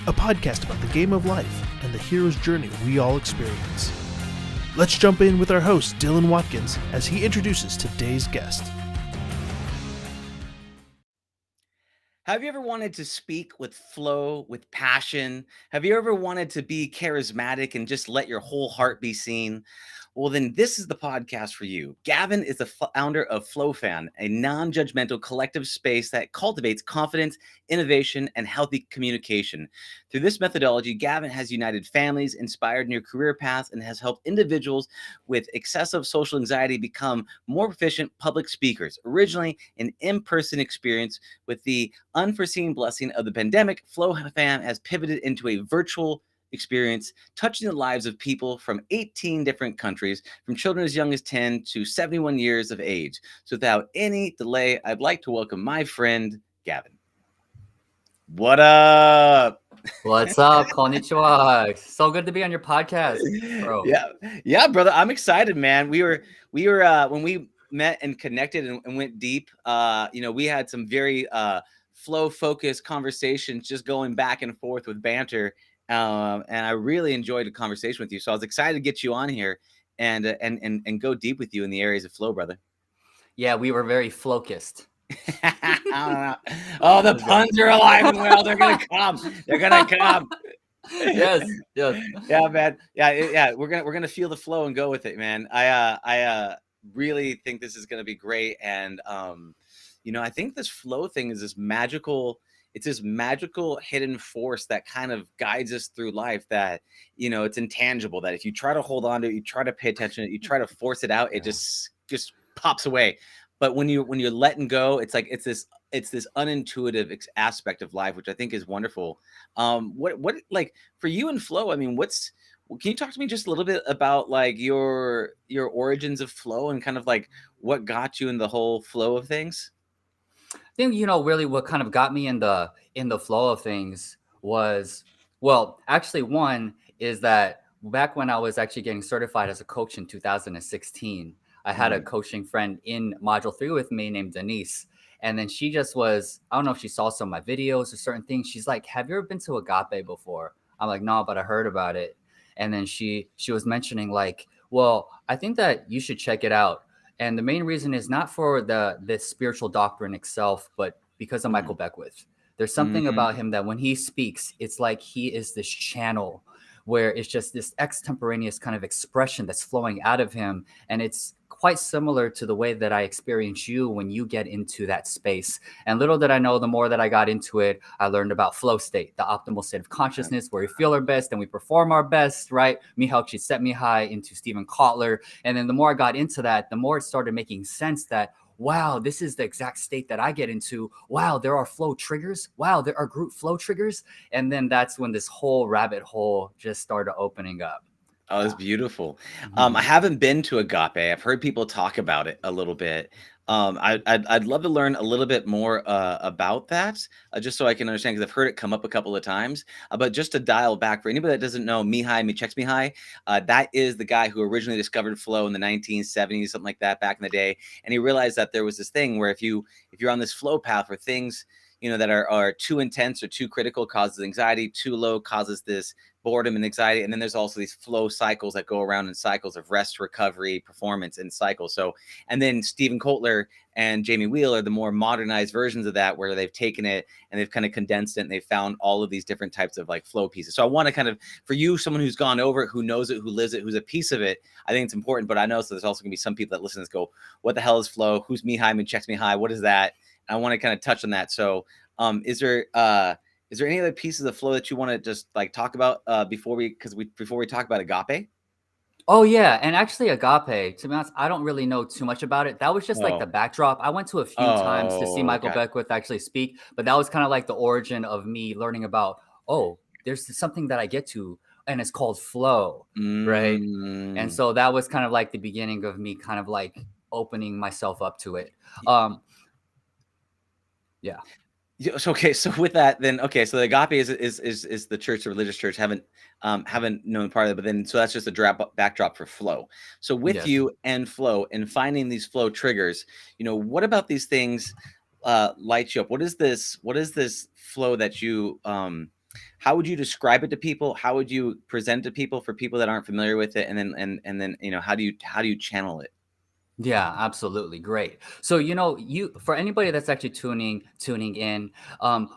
a podcast about the game of life and the hero's journey we all experience. Let's jump in with our host, Dylan Watkins, as he introduces today's guest. Have you ever wanted to speak with flow, with passion? Have you ever wanted to be charismatic and just let your whole heart be seen? Well, then this is the podcast for you. Gavin is the founder of FlowFam, a non-judgmental collective space that cultivates confidence, innovation, and healthy communication. Through this methodology, Gavin has united families, inspired new career paths, and has helped individuals with excessive social anxiety become more proficient public speakers. Originally an in-person experience, with the unforeseen blessing of the pandemic, FlowFam has pivoted into a virtual experience, touching the lives of people from 18 different countries, from children as young as 10 to 71 years of age. So without any delay, I'd like to welcome my friend, Gavin. What up? What's up? Konnichiwa. So good to be on your podcast, bro. Yeah, brother. I'm excited, man. We were when we met and connected and went deep, we had some very flow focused conversations, just going back and forth with banter. And I really enjoyed the conversation with you. So I was excited to get you on here and go deep with you in the areas of flow, brother. Yeah, we were very focused. Oh, the puns are alive and well. They're gonna come. Yes. Yeah, man. Yeah. We're gonna feel the flow and go with it, man. I really think this is gonna be great. And I think this flow thing is this magical. It's this magical hidden force that kind of guides us through life, that, it's intangible, that if you try to hold on to it, you try to pay attention, you try to force it out, it just pops away. But when you're letting go, it's like, it's this unintuitive aspect of life, which I think is wonderful. What like for you in flow, I mean, can you talk to me just a little bit about like your origins of flow and kind of like what got you in the whole flow of things? I think, really what kind of got me in the flow of things was, well, actually one is that back when I was actually getting certified as a coach in 2016, I had a coaching friend in module 3 with me named Denise. And then she just was, I don't know if she saw some of my videos or certain things. She's like, have you ever been to Agape before? I'm like, no, but I heard about it. And then she was mentioning like, well, I think that you should check it out. And the main reason is not for the spiritual doctrine itself, but because of Michael Beckwith. There's something about him that when he speaks, it's like he is this channel where it's just this extemporaneous kind of expression that's flowing out of him. And it's quite similar to the way that I experience you when you get into that space. And little did I know, the more that I got into it, I learned about flow state, the optimal state of consciousness, where we feel our best and we perform our best, right? Mihaly Csikszentmihalyi into Stephen Kotler. And then the more I got into that, the more it started making sense that, wow, this is the exact state that I get into. Wow, there are flow triggers. Wow, there are group flow triggers. And then that's when this whole rabbit hole just started opening up. Oh, it's beautiful. I haven't been to Agape. I've heard people talk about it a little bit. I'd love to learn a little bit more about that, just so I can understand, because I've heard it come up a couple of times. But just to dial back, for anybody that doesn't know, Mihaly Csikszentmihalyi, that is the guy who originally discovered flow in the 1970s, something like that, back in the day. And he realized that there was this thing where if you're on this flow path where things, that are too intense or too critical causes anxiety, too low causes this boredom and anxiety. And then there's also these flow cycles that go around in cycles of rest, recovery, performance, and cycles. So, and then Stephen Kotler and Jamie Wheel are the more modernized versions of that, where they've taken it and they've kind of condensed it and they've found all of these different types of like flow pieces. So I want to kind of, for you, someone who's gone over it, who knows it, who lives it, who's a piece of it, I think it's important. But I know, so there's also gonna be some people that listen to this go, what the hell is flow? Who's Mihaly Csikszentmihalyi? What is that? I want to kind of touch on that. So is there any other pieces of flow that you want to just like talk about before we talk about Agape? Oh yeah, and actually Agape, to be honest, I don't really know too much about it. That was just like the backdrop. I went to a few times to see Michael Beckwith actually speak, but that was kind of like the origin of me learning about, there's something that I get to, and it's called flow, right? And so that was kind of like the beginning of me kind of like opening myself up to it. Yeah. Okay, so with that, then so the Agape is the church, the religious church. Haven't known part of it, but then so that's just a backdrop for flow. So with you and flow and finding these flow triggers, what about these things lights you up? What is this flow that you How would you describe it to people? How would you present it to people for people that aren't familiar with it? And then how do you channel it? Yeah, absolutely. Great. So, you for anybody that's actually tuning in,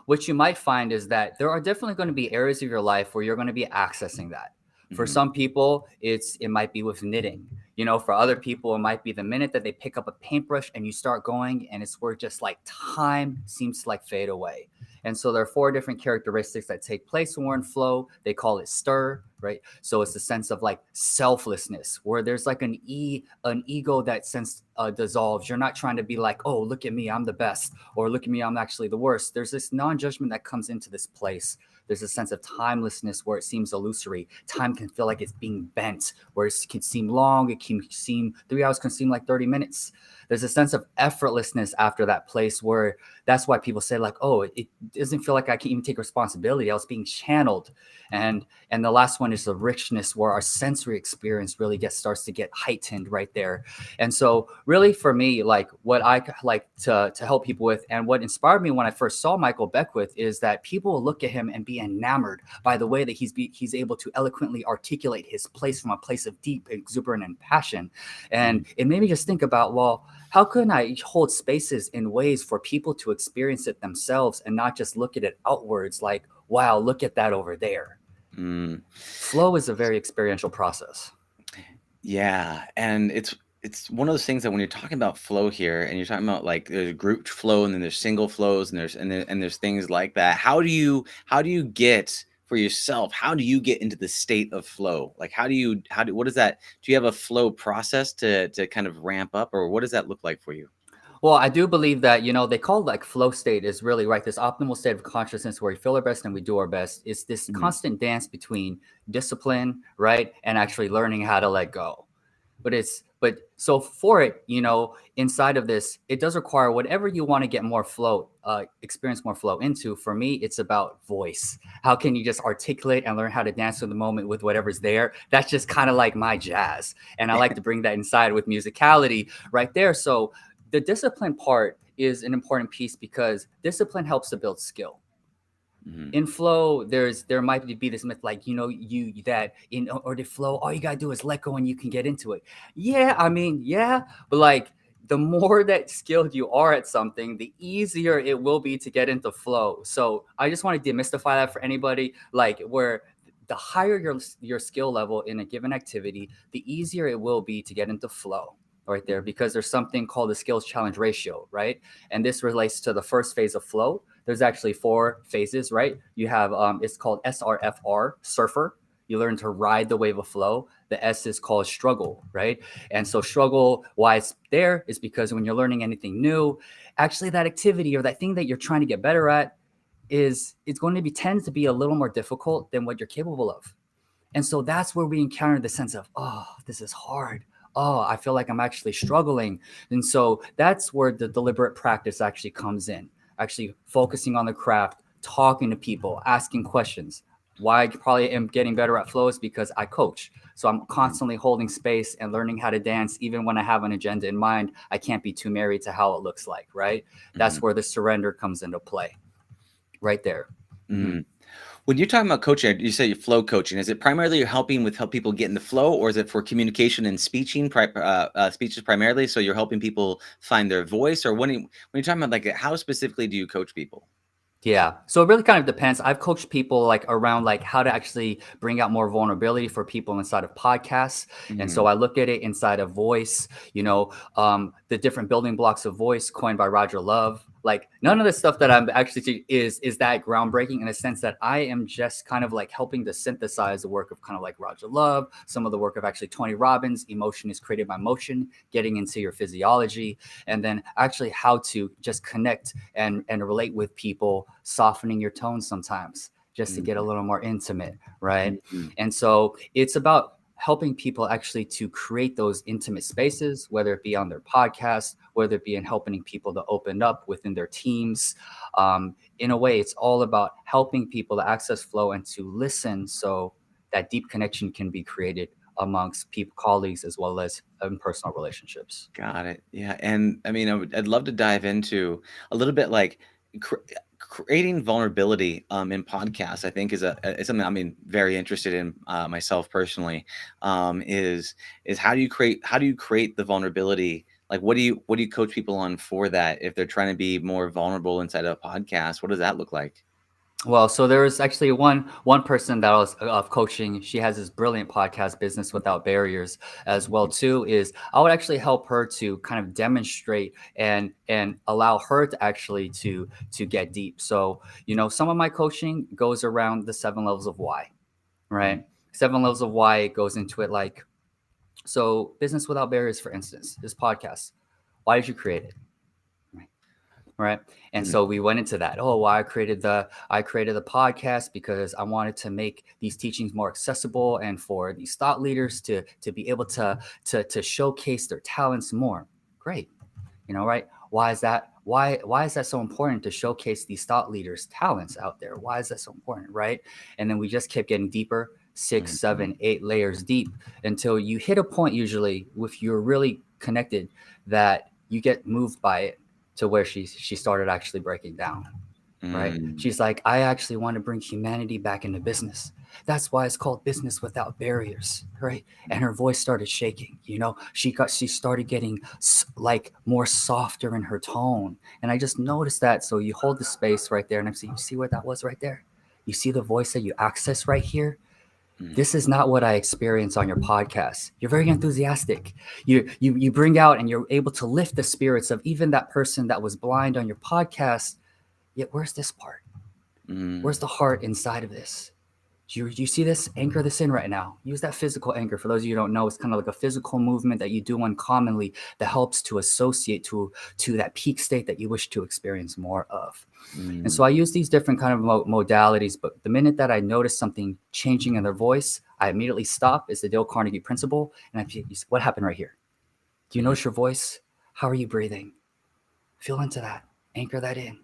what you might find is that there are definitely going to be areas of your life where you're going to be accessing that. For Hmm. some people, it might be with knitting. For other people, it might be the minute that they pick up a paintbrush and you start going, and it's where just like time seems to like fade away. And so there are 4 different characteristics that take place when we're in flow. They call it stir, right? So it's the sense of like selflessness, where there's like an ego that sense dissolves. You're not trying to be like, oh, look at me, I'm the best, or look at me, I'm actually the worst. There's this non-judgment that comes into this place. There's a sense of timelessness where it seems illusory. Time can feel like it's being bent, where it can seem long. It can seem 3 hours can seem like 30 minutes. There's a sense of effortlessness after that place, where that's why people say like, oh, it doesn't feel like I can even take responsibility. I was being channeled. And the last one is the richness, where our sensory experience really starts to get heightened right there. And so really for me, like what I like to help people with, and what inspired me when I first saw Michael Beckwith, is that people will look at him and be enamored by the way that he's able to eloquently articulate his place from a place of deep exuberance and passion. And it made me just think about, well, how can I hold spaces in ways for people to experience it themselves and not just look at it outwards like, wow, look at that over there. Mm. Flow is a very experiential process. Yeah, and it's one of those things that when you're talking about flow here, and you're talking about like there's group flow, and then there's single flows, and there's things like that. How do you get for yourself? How do you get into the state of flow? Like what is that? Do you have a flow process to kind of ramp up, or what does that look like for you? Well, I do believe that, they call like flow state is really right. This optimal state of consciousness where we feel our best and we do our best. It's this Mhm. constant dance between discipline, right, and actually learning how to let go. But so for it, inside of this, it does require whatever you want to get more flow, experience more flow into. For me, it's about voice. How can you just articulate and learn how to dance in the moment with whatever's there? That's just kind of like my jazz. And I like to bring that inside with musicality right there. So the discipline part is an important piece because discipline helps to build skill. Mhm. In flow, there might be this myth like, you that in order to flow, all you gotta do is let go and you can get into it. Yeah, I mean, yeah, but like the more that skilled you are at something, the easier it will be to get into flow. So I just want to demystify that for anybody, like where the higher your skill level in a given activity, the easier it will be to get into flow right there, because there's something called the skills challenge ratio, right? And this relates to the first phase of flow. There's actually 4 phases, right? You have it's called SRFR, surfer. You learn to ride the wave of flow. The S is called struggle, right? And so struggle, why it's there is because when you're learning anything new, actually that activity or that thing that you're trying to get better at it's going to tends to be a little more difficult than what you're capable of. And so that's where we encounter the sense of, oh, this is hard. Oh, I feel like I'm actually struggling. And so that's where the deliberate practice actually comes in, actually focusing on the craft, talking to people, asking questions. Why I probably am getting better at flow is because I coach. So I'm constantly holding space and learning how to dance, even when I have an agenda in mind. I can't be too married to how it looks like, right? That's Mhm. where the surrender comes into play, right there. Mhm. Mhm. When you're talking about coaching, you say flow coaching. Is it primarily you're help people get in the flow, or is it for communication and speeches primarily? So you're helping people find their voice, or when you're talking about like how specifically do you coach people? Yeah. So it really kind of depends. I've coached people like around like how to actually bring out more vulnerability for people inside of podcasts. And so Mhm. I look at it inside of voice, the different building blocks of voice coined by Roger Love. Like none of the stuff that I'm actually is that groundbreaking in a sense that I am just kind of like helping to synthesize the work of kind of like Roger Love, some of the work of actually Tony Robbins. Emotion is created by motion, getting into your physiology, and then actually how to just connect and relate with people, softening your tone sometimes just to get a little more intimate, right? Mhm. And so it's about helping people actually to create those intimate spaces, whether it be on their podcast, whether it be in helping people to open up within their teams. In a way, it's all about helping people to access flow and to listen so that deep connection can be created amongst people, colleagues, as well as in personal relationships. Got it. Yeah, and I mean, I'd love to dive into a little bit like cr- creating vulnerability in podcasts, I think is something I'm very interested in myself personally. Is how do you create the vulnerability? Like, what do you coach people on for that if they're trying to be more vulnerable inside of a podcast? What does that look like? Well, so there was actually one person that I was coaching. She has this brilliant podcast, Business Without Barriers, as well too. Is I would actually help her to kind of demonstrate and allow her to actually to get deep. So some of my coaching goes around the 7 levels of why, right? 7 levels of why. It goes into it like, so Business Without Barriers, for instance, this podcast. Why did you create it? Right. And so we went into that. Oh, well, I created the podcast because I wanted to make these teachings more accessible and for these thought leaders to be able to showcase their talents more. Great. Right. Why is that? Why is that so important to showcase these thought leaders' talents out there? Why is that so important? Right. And then we just kept getting deeper, 6, 7, 8 layers deep until you hit a point, usually if you're really connected, that you get moved by it to where she started actually breaking down, right? She's like, I actually want to bring humanity back into business. That's why it's called Business Without Barriers, right? And her voice started shaking. She started getting like more softer in her tone, and I just noticed that. So you hold the space right there, and you see where that was right there. You see the voice that you access right here. This is not what I experience on your podcast. You're very enthusiastic. You bring out and you're able to lift the spirits of even that person that was blind on your podcast. Yet where's this part? Where's the heart inside of this? Do you see this? Anchor this in right now. Use that physical anchor. For those of you who don't know, it's kind of like a physical movement that you do uncommonly that helps to associate to that peak state that you wish to experience more of. And so I use these different kind of modalities, but the minute that I notice something changing in their voice, I immediately stop. It's the Dale Carnegie principle. And what happened right here? Do you notice your voice? How are you breathing? Feel into that. Anchor that in.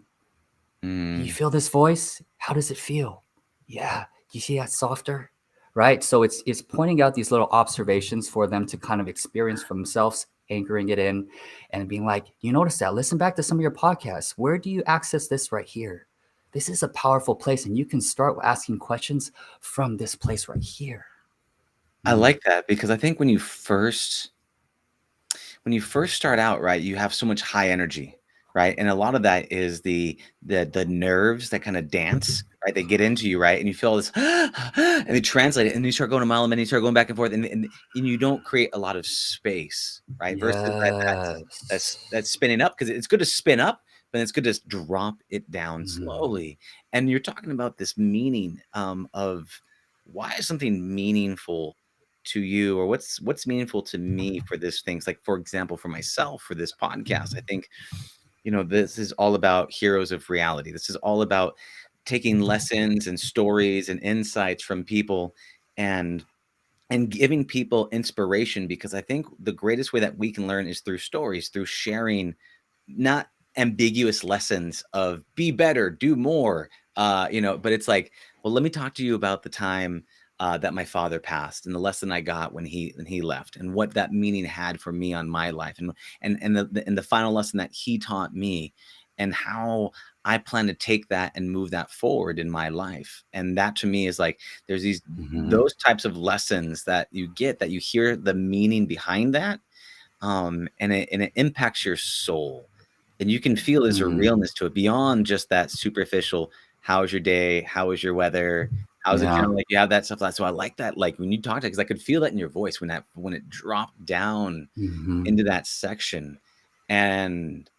Do you feel this voice? How does it feel? Yeah. Do you see that softer? Right. So it's pointing out these little observations for them to kind of experience for themselves, anchoring it in and being like, you notice that? Listen back to some of your podcasts. Where do you access this right here? This is a powerful place, and you can start asking questions from this place right here. I like that, because I think when you first start out, right, you have so much high energy, right? And a lot of that is the nerves that kind of dance, right? They get into you, right? And you feel this, and they translate it, and you start going a mile a minute, you start going back and forth, and you don't create a lot of space, right? Versus that's spinning up, because it's good to spin up, but it's good to drop it down slowly. And you're talking about this meaning of why is something meaningful to you, or what's meaningful to me for this things. Like, for example, for myself, for this podcast, I think, this is all about heroes of reality. This is all about taking lessons and stories and insights from people and giving people inspiration, because I think the greatest way that we can learn is through stories, through sharing not ambiguous lessons of be better, do more, but it's like, well, let me talk to you about the time that my father passed, and the lesson I got when he left, and what that meaning had for me on my life, and the final lesson that he taught me, and how I plan to take that and move that forward in my life. And that to me is like, there's those types of lessons that you get, that you hear the meaning behind that, and it impacts your soul, and you can feel there's a realness to it beyond just that superficial. How was your day? How was your weather? How's it feeling? Like, you have that stuff. So I like that. Like, when you talk to, because I could feel that in your voice when it dropped down into that section, and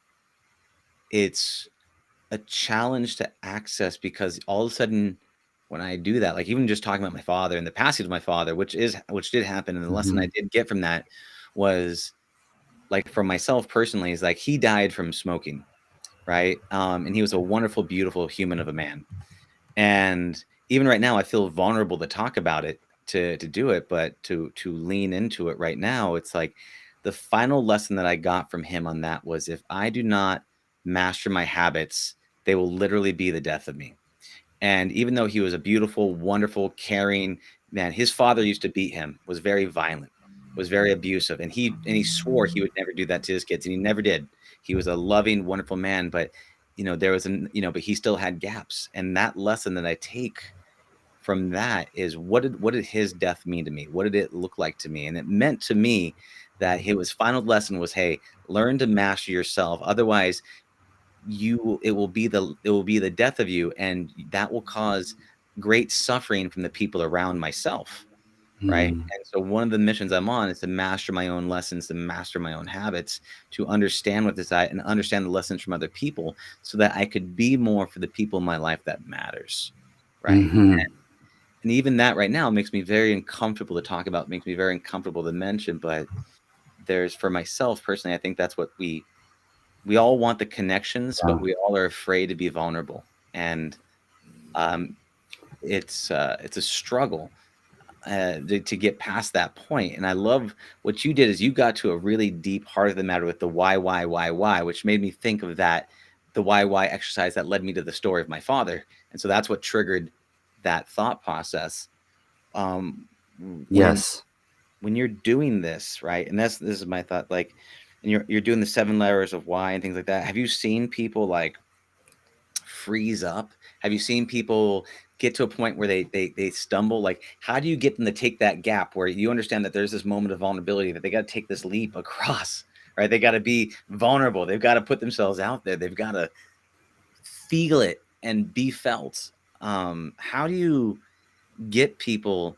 it's a challenge to access, because all of a sudden, when I do that, like even just talking about my father and the passing of my father, which did happen, and the lesson I did get from that was, like, for myself personally, is like, he died from smoking, right? And he was a wonderful, beautiful human of a man. And even right now, I feel vulnerable to talk about it, to do it, but to lean into it right now. It's like, the final lesson that I got from him on that was, if I do not master my habits, they will literally be the death of me. And even though he was a beautiful, wonderful, caring man, his father used to beat him, was very violent, was very abusive, and he swore he would never do that to his kids, and he never did. He was a loving, wonderful man, but there was but he still had gaps. And that lesson that I take from that is, what did his death mean to me? What did it look like to me? And it meant to me that his final lesson was, hey, learn to master yourself. Otherwise, it will be the death of you, and that will cause great suffering from the people around myself. Right. And so one of the missions I'm on is to master my own lessons, to master my own habits, to understand what this and understand the lessons from other people, so that I could be more for the people in my life that matters. Right. And even that right now makes me very uncomfortable to talk about, makes me very uncomfortable to mention. But for myself personally, I think that's what we all want, the connections, but we all are afraid to be vulnerable. And it's a struggle to get past that point. And I love what you did, is you got to a really deep heart of the matter with the why, which made me think of the why exercise that led me to the story of my father. And so that's what triggered that thought process. Yes. When you're doing this, right, and this is my thought, like, and you're doing the 7 layers of why and things like that. Have you seen people like freeze up? Have you seen people get to a point where they stumble? Like, how do you get them to take that gap where you understand that there's this moment of vulnerability, that they got to take this leap across, right? They got to be vulnerable. They've got to put themselves out there. They've got to feel it and be felt. How do you get people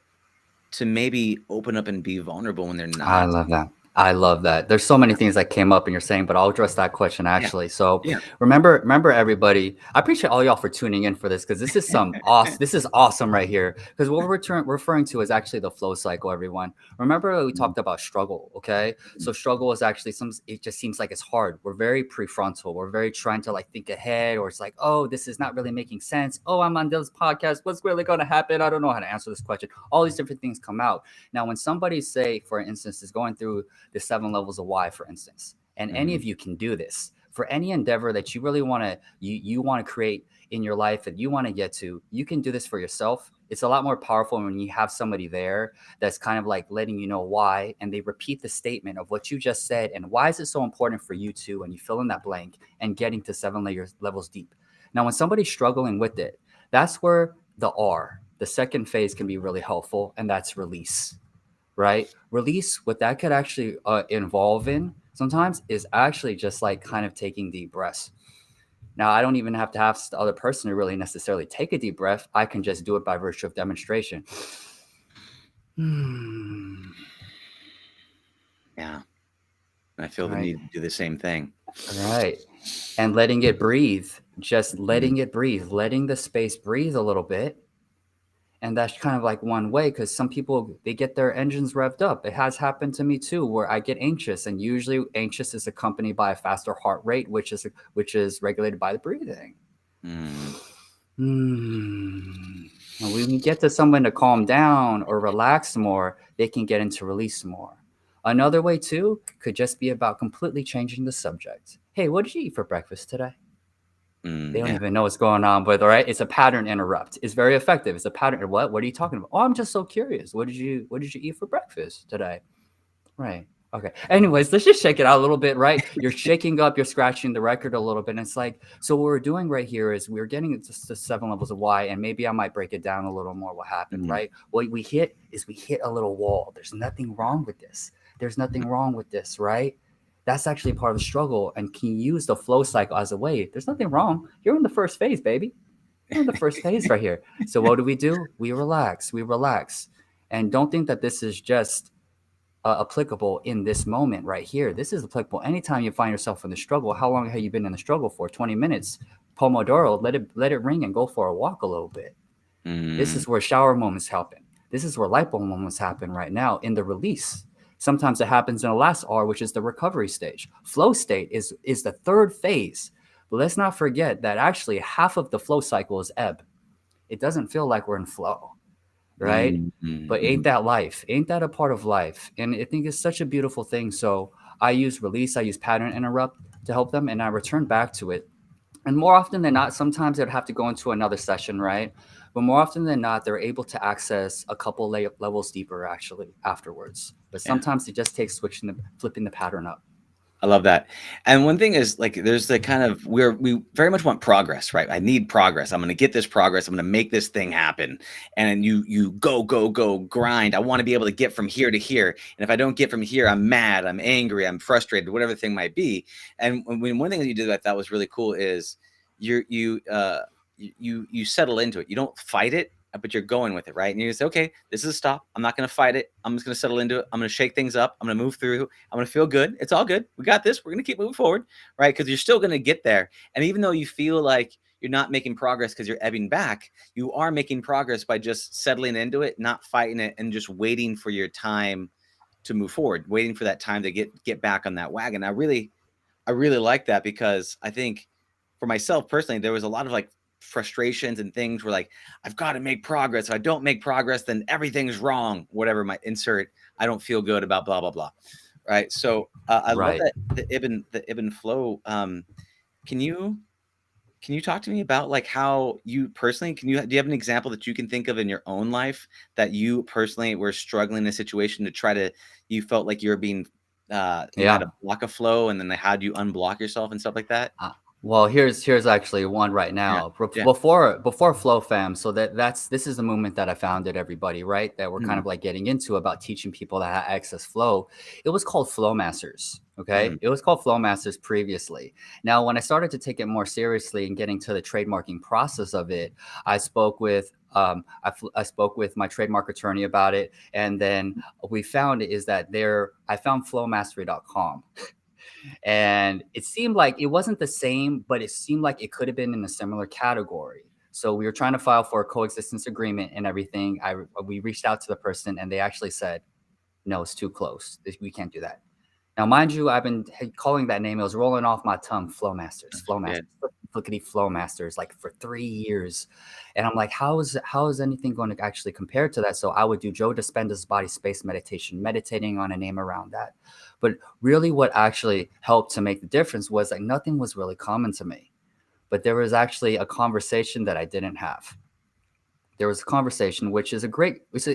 to maybe open up and be vulnerable when they're not? I love that. There's so many things that came up in your saying, but I'll address that question actually. So remember everybody, I appreciate all y'all for tuning in for this, because this is awesome right here. Because what we're referring to is actually the flow cycle, everyone. Remember we talked about struggle, okay? So struggle is actually it just seems like it's hard. We're very prefrontal. We're very trying to like think ahead, or it's like, oh, this is not really making sense. Oh, I'm on this podcast. What's really going to happen? I don't know how to answer this question. All these different things come out. Now, when somebody, say, for instance, is going through the 7 levels of why, for instance, and any of you can do this for any endeavor that you really want to you want to create in your life and you want to get to, you can do this for yourself. It's a lot more powerful when you have somebody there that's kind of like letting you know why, and they repeat the statement of what you just said and why is it so important for you too, and you fill in that blank and getting to 7 levels deep. Now, when somebody's struggling with it, that's where the second phase can be really helpful, and that's release. Right? Release, what that could actually involve in sometimes is actually just like kind of taking deep breaths. Now, I don't even have to have the other person to really necessarily take a deep breath. I can just do it by virtue of demonstration. Yeah. I feel the need to do the same thing. Right. And letting it breathe, just letting it breathe, letting the space breathe a little bit. And that's kind of like one way, because some people, they get their engines revved up. It has happened to me too, where I get anxious, and usually anxious is accompanied by a faster heart rate, which is regulated by the breathing. And when we get to someone to calm down or relax more, they can get into release more. Another way too could just be about completely changing the subject. Hey, what did you eat for breakfast today? They don't even know what's going on, but all right, it's a pattern interrupt. It's very effective. It's a pattern. What are you talking about? Oh, I'm just so curious. What did you eat for breakfast today? Right. Okay. Anyways, let's just shake it out a little bit, right? You're shaking up, you're scratching the record a little bit. And it's like, so what we're doing right here is we're getting into the 7 levels of why, and maybe I might break it down a little more what happened, right? What we hit a little wall. There's nothing wrong with this. There's nothing wrong with this, right? That's actually part of the struggle, and can use the flow cycle as a way. There's nothing wrong. You're in the first phase, baby. You're in the first phase right here. So what do? We relax. And don't think that this is just applicable in this moment right here. This is applicable anytime you find yourself in the struggle. How long have you been in the struggle for? 20 minutes. Pomodoro, let it ring and go for a walk a little bit. This is where shower moments happen. This is where light bulb moments happen right now in the release. Sometimes it happens in the last R, which is the recovery stage. Flow state is the third phase. But let's not forget that actually half of the flow cycle is ebb. It doesn't feel like we're in flow, right? But ain't that life? Ain't that a part of life? And I think it's such a beautiful thing. So I use release, I use pattern interrupt to help them, and I return back to it. And more often than not, sometimes they'd have to go into another session, right? But more often than not, they're able to access a couple levels deeper actually afterwards. But sometimes it just takes flipping the pattern up. I love that. And one thing is like there's the kind of we very much want progress, right? I need progress. I'm going to get this progress. I'm going to make this thing happen. And you go grind. I want to be able to get from here to here. And if I don't get from here, I'm mad, I'm angry, I'm frustrated, whatever the thing might be. And one thing that you did that I thought was really cool is you settle into it. You don't fight it, but you're going with it, right? And you say, okay, this is a stop. I'm not going to fight it. I'm just going to settle into it. I'm going to shake things up. I'm going to move through. I'm going to feel good. It's all good. We got this. We're going to keep moving forward, right? Because you're still going to get there. And even though you feel like you're not making progress because you're ebbing back, you are making progress by just settling into it, not fighting it, and just waiting for your time to move forward, waiting for that time to get back on that wagon. I really like that because I think for myself personally, there was a lot of like frustrations and things where like, I've got to make progress. If I don't make progress, then everything's wrong. Whatever my insert, I don't feel good about blah, blah, blah. Right. So I love Right. that the Ibn flow. Can you talk to me about like how you personally, do you have an example that you can think of in your own life that you personally were struggling in a situation you felt like you were being, you had Yeah. a block of flow and then how do you unblock yourself and stuff like that? Well, here's actually one right Yeah. now. Yeah. Before FlowFam, so this is the movement that I founded everybody, right? That we're kind of like getting into about teaching people that have access flow. It was called FlowMasters. Okay. It was called FlowMasters previously. Now, when I started to take it more seriously and getting to the trademarking process of it, I spoke with I spoke with my trademark attorney about it, and then we found is that I found flowmastery.com. And it seemed like it wasn't the same, but it seemed like it could have been in a similar category. So we were trying to file for a coexistence agreement and everything. We reached out to the person and they actually said, no, it's too close. We can't do that. Now, mind you, I've been calling that name. It was rolling off my tongue, Flowmasters, Yeah. Flickety Flowmasters, like for 3 years. And I'm like, how is anything going to actually compare to that? So I would do Joe Dispenza's body space meditation, meditating on a name around that. But really what actually helped to make the difference was like nothing was really common to me. But there was actually a conversation that I didn't have. There was a conversation, which is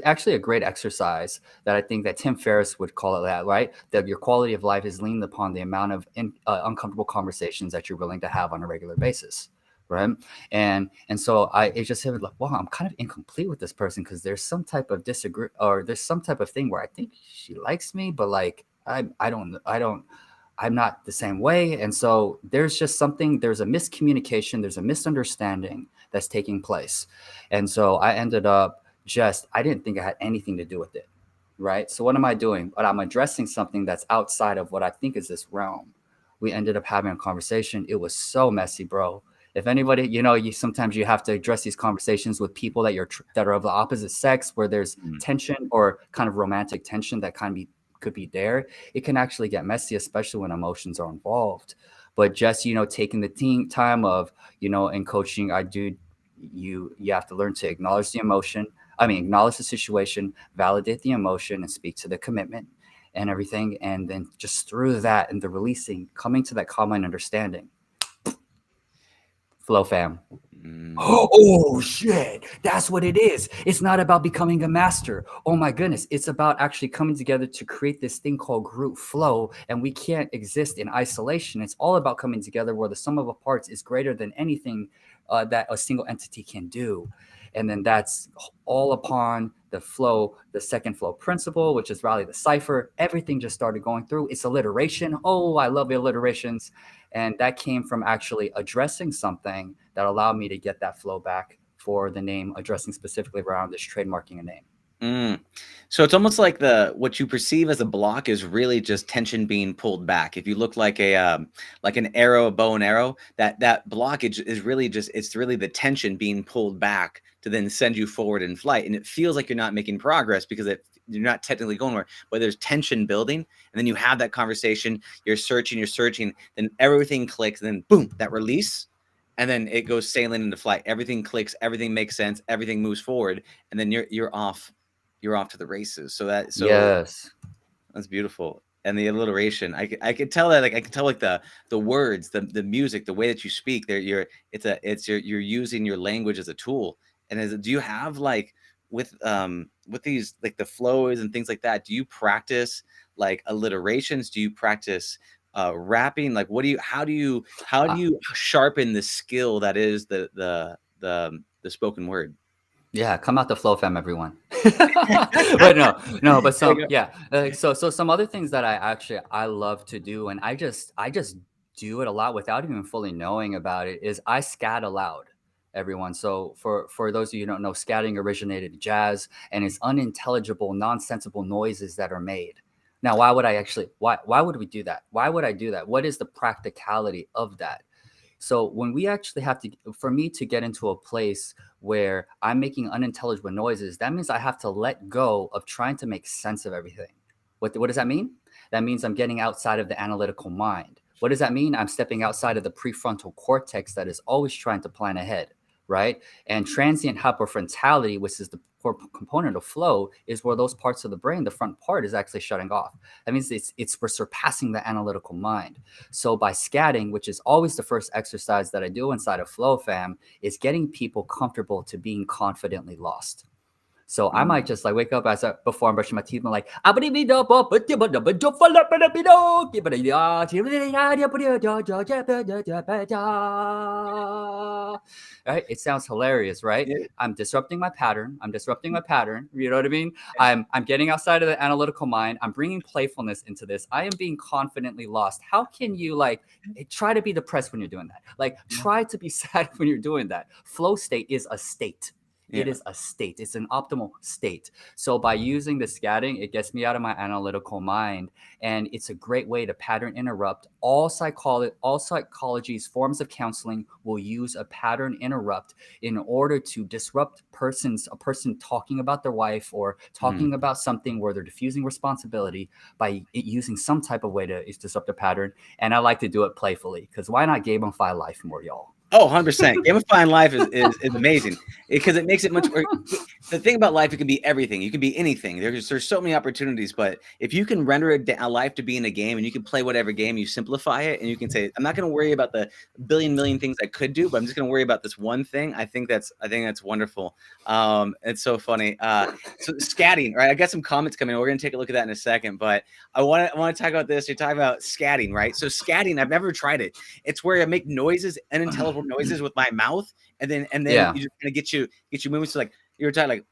actually a great exercise that I think that Tim Ferriss would call it that, right? That your quality of life is leaned upon the amount of uncomfortable conversations that you're willing to have on a regular basis, right? And so it just hit like, wow, I'm kind of incomplete with this person because there's some type of disagree or there's some type of thing where I think she likes me, but like I'm not the same way. And so there's a miscommunication, there's a misunderstanding that's taking place. And so I ended up I didn't think I had anything to do with it. Right. So what am I doing? But I'm addressing something that's outside of what I think is this realm. We ended up having a conversation. It was so messy, bro. If anybody, sometimes you have to address these conversations with people that are of the opposite sex, where there's tension or kind of romantic tension that could be there. It can actually get messy, especially when emotions are involved. But just taking the time of in coaching, you have to learn to acknowledge the emotion. Acknowledge the situation, validate the emotion, and speak to the commitment and everything. And then just through that and the releasing, coming to that common understanding. FlowFam. Oh shit, that's what it is. It's not about becoming a master. Oh my goodness, it's about actually coming together to create this thing called group flow. And we can't exist in isolation. It's all about coming together where the sum of the parts is greater than anything that a single entity can do. And then that's all upon the flow, the second flow principle, which is Raleigh the cipher. Everything just started going through. It's alliteration. Oh, I love alliterations. And that came from actually addressing something that allowed me to get that flow back for the name, addressing specifically around this trademarking a name. So it's almost like what you perceive as a block is really just tension being pulled back. If you look like an arrow, a bow and arrow, that blockage is really it's really the tension being pulled back to then send you forward in flight. And it feels like you're not making progress because you're not technically going where, but there's tension building. And then you have that conversation, you're searching, then everything clicks, and then boom, that release. And then it goes sailing into flight. Everything clicks, everything makes sense, everything moves forward, and then you're off to the races. Yes, that's beautiful. And the alliteration, I could tell that, like I could tell like the words, the music, the way that you speak there, you're using your language as a tool. And do you have like with these like the flows and things like that, do you practice like alliterations? Do you practice rapping? Like, how do you sharpen the skill that is the spoken word? Yeah, come out to FlowFam, everyone. But no, but There you some, go. yeah. So some other things that I love to do, and I just do it a lot without even fully knowing about it, is I scat aloud, everyone. So for those of you who don't know, scatting originated in jazz, and it's unintelligible, nonsensical noises that are made. Now, why would we do that? Why would I do that? What is the practicality of that? So when we actually have to, for me to get into a place where I'm making unintelligible noises, that means I have to let go of trying to make sense of everything. What does that mean? That means I'm getting outside of the analytical mind. What does that mean? I'm stepping outside of the prefrontal cortex that is always trying to plan ahead, right? And transient hypofrontality, which is the core component of flow, is where those parts of the brain, the front part, is actually shutting off. That means we're surpassing the analytical mind. So by scatting, which is always the first exercise that I do inside of FlowFam, is getting people comfortable to being confidently lost. So I might just like wake up before I'm brushing my teeth and like, right? It sounds hilarious, right? Yeah. I'm disrupting my pattern. You know what I mean? I'm getting outside of the analytical mind. I'm bringing playfulness into this. I am being confidently lost. How can you like try to be depressed when you're doing that? Like try to be sad when you're doing that. Flow state is a state. It is a state. It's an optimal state. So by using the scatting, it gets me out of my analytical mind, and it's a great way to pattern interrupt. All psychology's forms of counseling will use a pattern interrupt in order to disrupt a person talking about their wife or talking about something where they're diffusing responsibility by using some type of way to disrupt a pattern. And I like to do it playfully, because why not gamify life more, y'all? Oh, 100%. Gamifying life is amazing because it makes it much more. The thing about life, it can be everything. You can be anything. There's so many opportunities, but if you can render a life to be in a game, and you can play whatever game, you simplify it, and you can say, I'm not going to worry about the million things I could do, but I'm just going to worry about this one thing. I think that's wonderful. It's so funny. So scatting, right? I got some comments coming. We're going to take a look at that in a second, but I want to talk about this. You're talking about scatting, right? So scatting, I've never tried it. It's where I make noises, unintelligible noises with my mouth, and then you just kind of get you moving. So like you were talking like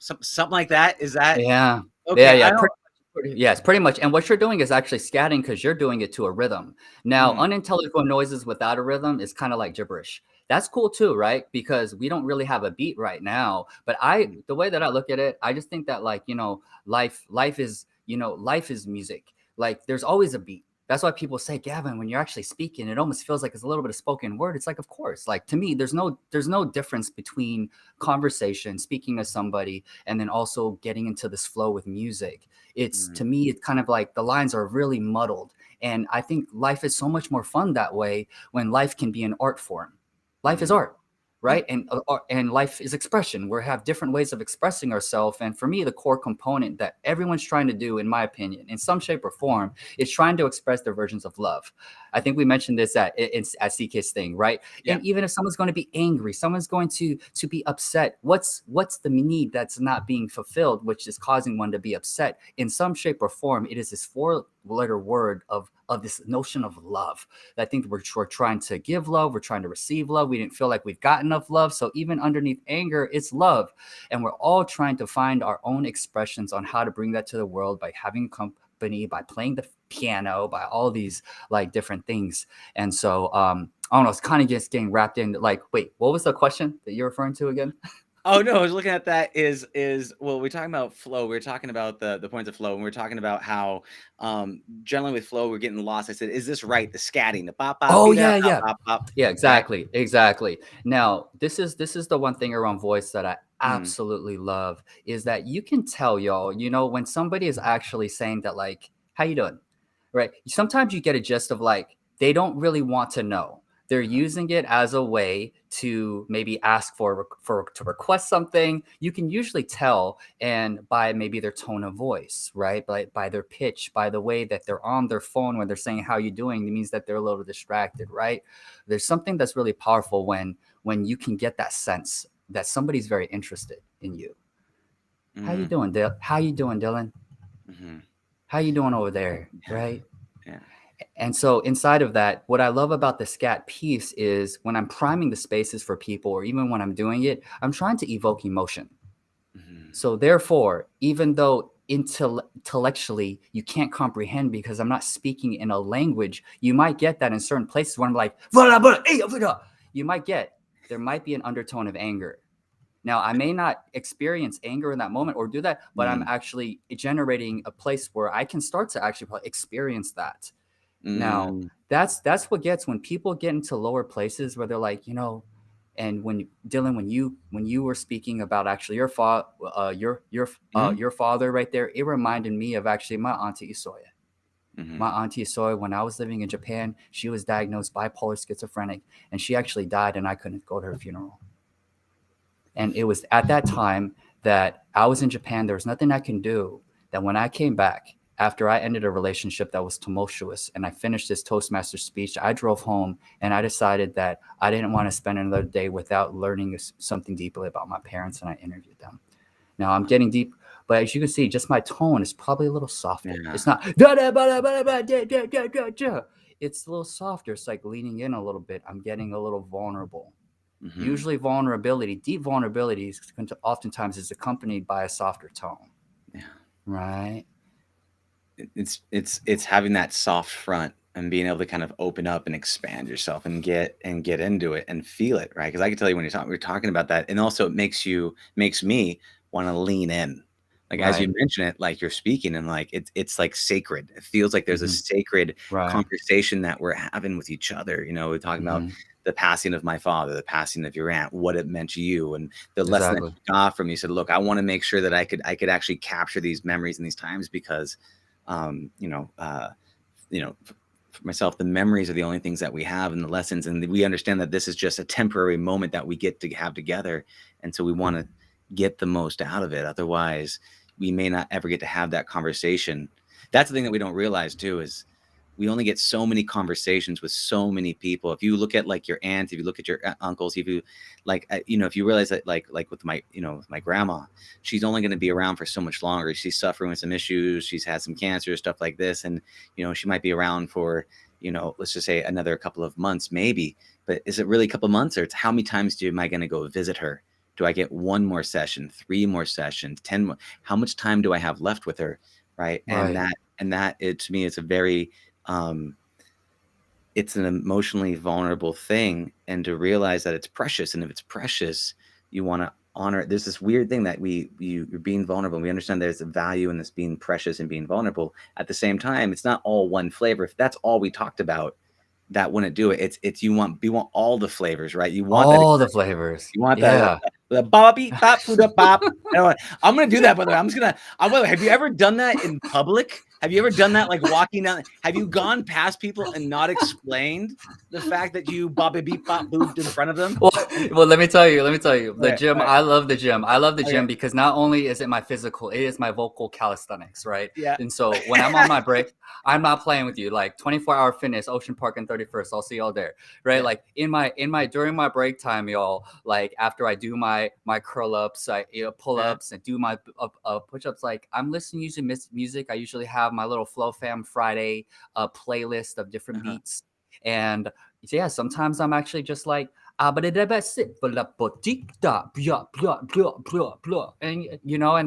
something like that. Is that okay? Yeah. Yes, pretty much. And what you're doing is actually scatting, because you're doing it to a rhythm. Now, unintelligible noises without a rhythm is kind of like gibberish. That's cool too, right? Because we don't really have a beat right now. But the way that I look at it, I just think that like, life is music. Like there's always a beat. That's why people say, Gavin, when you're actually speaking, it almost feels like it's a little bit of spoken word. It's like, of course, like to me, there's no difference between conversation, speaking to somebody, and then also getting into this flow with music. It's to me, it's kind of like the lines are really muddled. And I think life is so much more fun that way, when life can be an art form. Life is art. Right. And life is expression. We have different ways of expressing ourselves. And for me, the core component that everyone's trying to do, in my opinion, in some shape or form, is trying to express their versions of love. I think we mentioned this at CK's thing, right? Yeah. And even if someone's going to be angry, someone's going to be upset, what's the need that's not being fulfilled, which is causing one to be upset? In some shape or form, it is this 4-letter word of this notion of love. I think we're trying to give love. We're trying to receive love. We didn't feel like we've got enough love. So even underneath anger, it's love. And we're all trying to find our own expressions on how to bring that to the world by having company, by playing the piano, by all these like different things. And so, I don't know, it's kind of just getting wrapped in like, wait, what was the question that you're referring to again? Oh no, I was looking at that well, we're talking about flow. We're talking about the points of flow, and we're talking about how generally with flow we're getting lost. I said, is this right? The scatting, the bop bop. Oh yeah, yeah. Bop, bop. Yeah, exactly. Now, this is the one thing around voice that I absolutely love, is that you can tell, y'all, when somebody is actually saying that, like, how you doing? Right? Sometimes you get a gist of like, they don't really want to know. They're using it as a way to maybe ask to request something. You can usually tell, and by maybe their tone of voice, right? By their pitch, by the way that they're on their phone when they're saying how you doing, it means that they're a little distracted, right? There's something that's really powerful when you can get that sense that somebody's very interested in you. How you doing, Dylan? How you doing, Dylan? How you doing over there? Yeah. Right. Yeah. And so inside of that, what I love about the scat piece is when I'm priming the spaces for people, or even when I'm doing it, I'm trying to evoke emotion. Mhm. So therefore, even though intellectually you can't comprehend because I'm not speaking in a language, you might get that in certain places when I'm like, you might get, there might be an undertone of anger. Now, I may not experience anger in that moment or do that, but I'm actually generating a place where I can start to actually experience that. Now, Mm. that's what gets when people get into lower places where they're like, and when Dylan, when you were speaking about actually your your father right there, it reminded me of actually my auntie Isoya. My auntie Isoya, when I was living in Japan, she was diagnosed bipolar schizophrenic, and she actually died, and I couldn't go to her funeral. And it was at that time that I was in Japan. There was nothing I can do. That when I came back, after I ended a relationship that was tumultuous and I finished this Toastmasters speech, I drove home and I decided that I didn't want to spend another day without learning something deeply about my parents, and I interviewed them. Now I'm getting deep, but as you can see, just my tone is probably a little softer. Yeah. It's not, it's a little softer. It's like leaning in a little bit. I'm getting a little vulnerable. Usually vulnerability, deep vulnerability oftentimes is accompanied by a softer tone. Yeah. Right. It's having that soft front and being able to kind of open up and expand yourself and get into it and feel it, right? Because I can tell you when we're talking about that, and also it makes me want to lean in. Like as you Right. mention it, like you're speaking and like it's like sacred. It feels like there's a sacred Right. conversation that we're having with each other. We're talking about the passing of my father, the passing of your aunt, what it meant to you, and the lesson that Exactly. you got from you. Said, look, I want to make sure that I could actually capture these memories and these times because for myself, the memories are the only things that we have and the lessons. And we understand that this is just a temporary moment that we get to have together. And so we want to get the most out of it. Otherwise, we may not ever get to have that conversation. That's the thing that we don't realize too, is we only get so many conversations with so many people. If you look at like your aunts, if you look at your uncles, if you like, if you realize that like with my, with my grandma, she's only going to be around for so much longer. She's suffering with some issues. She's had some cancer, stuff like this. And, she might be around for, let's just say another couple of months, maybe, but is it really a couple of months, or it's how many times am I going to go visit her? Do I get 1 more session, 3 more sessions, 10 more? How much time do I have left with her? Right. Right. And that to me, it's a very, it's an emotionally vulnerable thing, and to realize that it's precious. And if it's precious, you want to honor it. There's this weird thing that you're being vulnerable. We understand there's a value in this being precious and being vulnerable. At the same time, it's not all one flavor. If that's all we talked about, that wouldn't do it. It's you want all the flavors, right? You want all the flavors. You want Yeah. the bobby bop bop. I'm gonna do that, by the way. Have you ever done that in public? Have you ever done that, like walking down? Have you gone past people and not explained the fact that you bobby beep bop booped in front of them? Well, let me tell you, the gym. Right. I love the gym. I love the gym because not only is it my physical, it is my vocal calisthenics, right? Yeah. And so when I'm on my break, I'm not playing with you. Like 24-hour fitness, Ocean Park and 31st. I'll see y'all there, right? Yeah. Like during my break time, y'all. Like after I do my curl ups, I pull ups and do my push ups. Like I'm listening usually music. I usually have my little FlowFam Friday playlist of different beats, and yeah, sometimes I'm actually just like and then and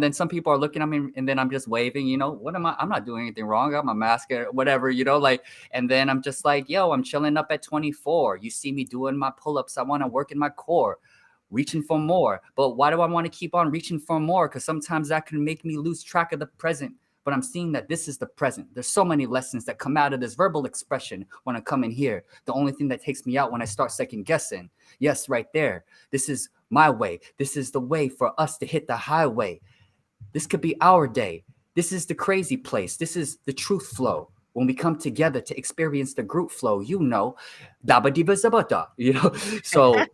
then some people are looking at me and then I'm just waving, what am I? I'm not doing anything wrong. I got my mask or whatever, and then I'm just like, yo, I'm chilling up at 24. You see me doing my pull-ups. I want to work in my core, reaching for more. But why do I want to keep on reaching for more? Because sometimes that can make me lose track of the present. But I'm seeing that this is the present. There's so many lessons that come out of this verbal expression when I come in here. The only thing that takes me out when I start second guessing. Yes, right there. This is my way. This is the way for us to hit the highway. This could be our day. This is the crazy place. This is the truth flow. When we come together to experience the group flow, so...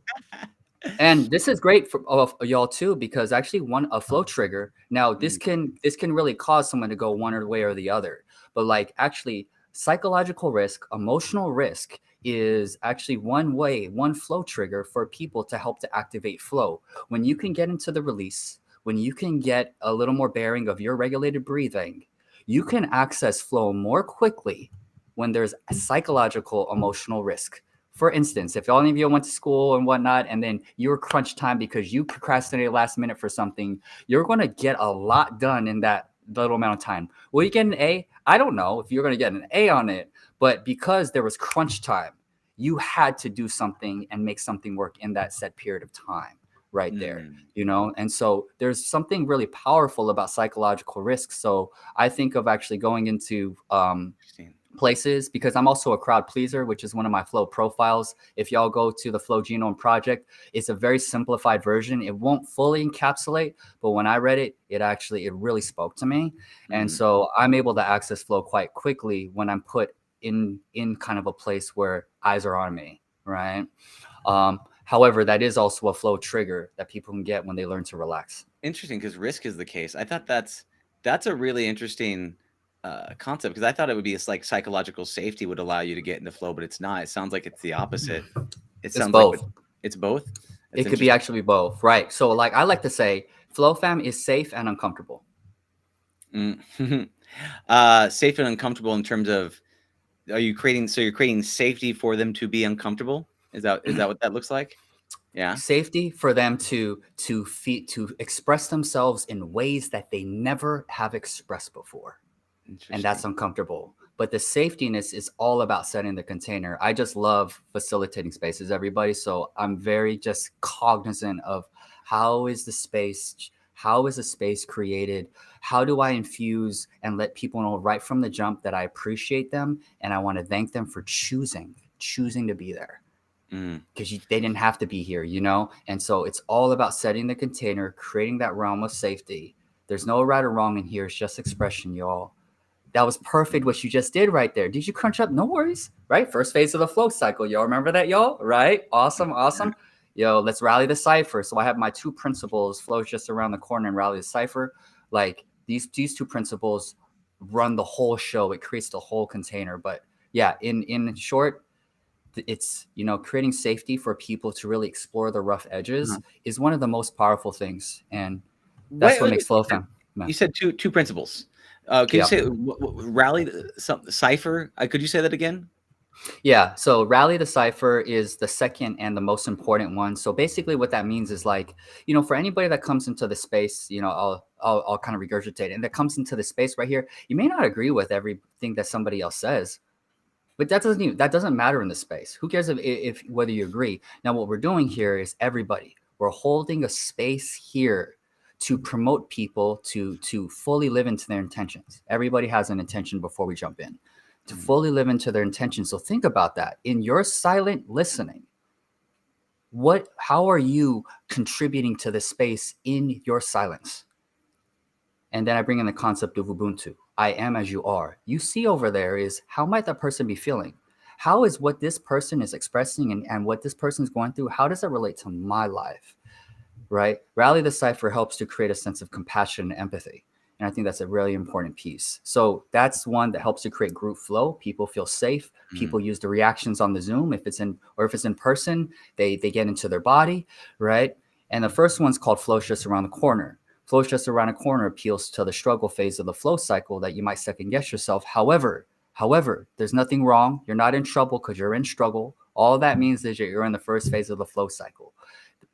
And this is great for y'all too, because actually a flow trigger. Now this can really cause someone to go one way or the other. But like actually psychological risk, emotional risk is actually one flow trigger for people to help to activate flow. When you can get into the release, when you can get a little more bearing of your regulated breathing, You can access flow more quickly when there's a psychological, emotional risk. For instance, if all of you went to school and whatnot, and then you're crunch time because you procrastinated last minute for something, you're going to get a lot done in that little amount of time. Will you get an A? I don't know if you're going to get an A on it, but because there was crunch time, you had to do something and make something work in that set period of time right there, you know? And so there's something really powerful about psychological risk. So I think of actually going into places, because I'm also a crowd pleaser, which is one of my flow profiles. If y'all go to the Flow Genome Project, it's a very simplified version. It won't fully encapsulate, but when I read it, it really spoke to me. And so I'm able to access flow quite quickly when I'm put in kind of a place where eyes are on me, right? However, that is also a flow trigger that people can get when they learn to relax. Interesting, because risk is the case. I thought that's a really interesting concept, because I thought it would be like psychological safety would allow you to get into flow, but it's not. It sounds like it's the opposite. It's both. It's both. It could be actually both, right? So like I like to say, FlowFam is safe and uncomfortable. Safe and uncomfortable in terms of, you're creating safety for them to be uncomfortable? Is that what that looks like? Yeah. Safety for them to express themselves in ways that they never have expressed before. And that's uncomfortable. But the safetiness is all about setting the container. I just love facilitating spaces, everybody. So I'm very just cognizant of how is the space created? How do I infuse and let people know right from the jump that I appreciate them and I want to thank them for choosing to be there? Because they didn't have to be here, you know? And so it's all about setting the container, creating that realm of safety. There's no right or wrong in here. It's just expression, y'all. That was perfect what you just did right there. Did you crunch up? No worries, right? First phase of the flow cycle. Y'all remember that, y'all? Right? Awesome. Yo, let's rally the cipher. So I have my two principles. Flow's just around the corner, and rally the cipher. Like these two principles run the whole show. It creates the whole container. But yeah, in short, it's, you know, creating safety for people to really explore the rough edges is one of the most powerful things, and that's what makes FlowFam. You said two principles. Can you say rally cipher? Could you say that again? Yeah. So rally the cipher is the second and the most important one. So basically what that means is, like, you know, for anybody that comes into the space, you know, I'll kind of regurgitate, and that comes into the space right here, you may not agree with everything that somebody else says, but that doesn't matter in the space. Who cares if whether you agree? Now, what we're doing here is we're holding a space here to promote people to fully live into their intentions. Everybody has an intention before we jump in, to fully live into their intentions. So think about that. In your silent listening, how are you contributing to the space in your silence? And then I bring in the concept of Ubuntu. I am as you are. You see over there is, how might that person be feeling? How is what this person is expressing and what this person is going through, how does that relate to my life? Right? Rally the cipher helps to create a sense of compassion and empathy. And I think that's a really important piece. So that's one that helps to create group flow. People feel safe. People use the reactions on the Zoom. If it's in person, they get into their body, right? And the first one's called Flow's Just Around the Corner. Flow's Just Around a Corner appeals to the struggle phase of the flow cycle that you might second guess yourself. However, there's nothing wrong. You're not in trouble because you're in struggle. All that means is that you're in the first phase of the flow cycle.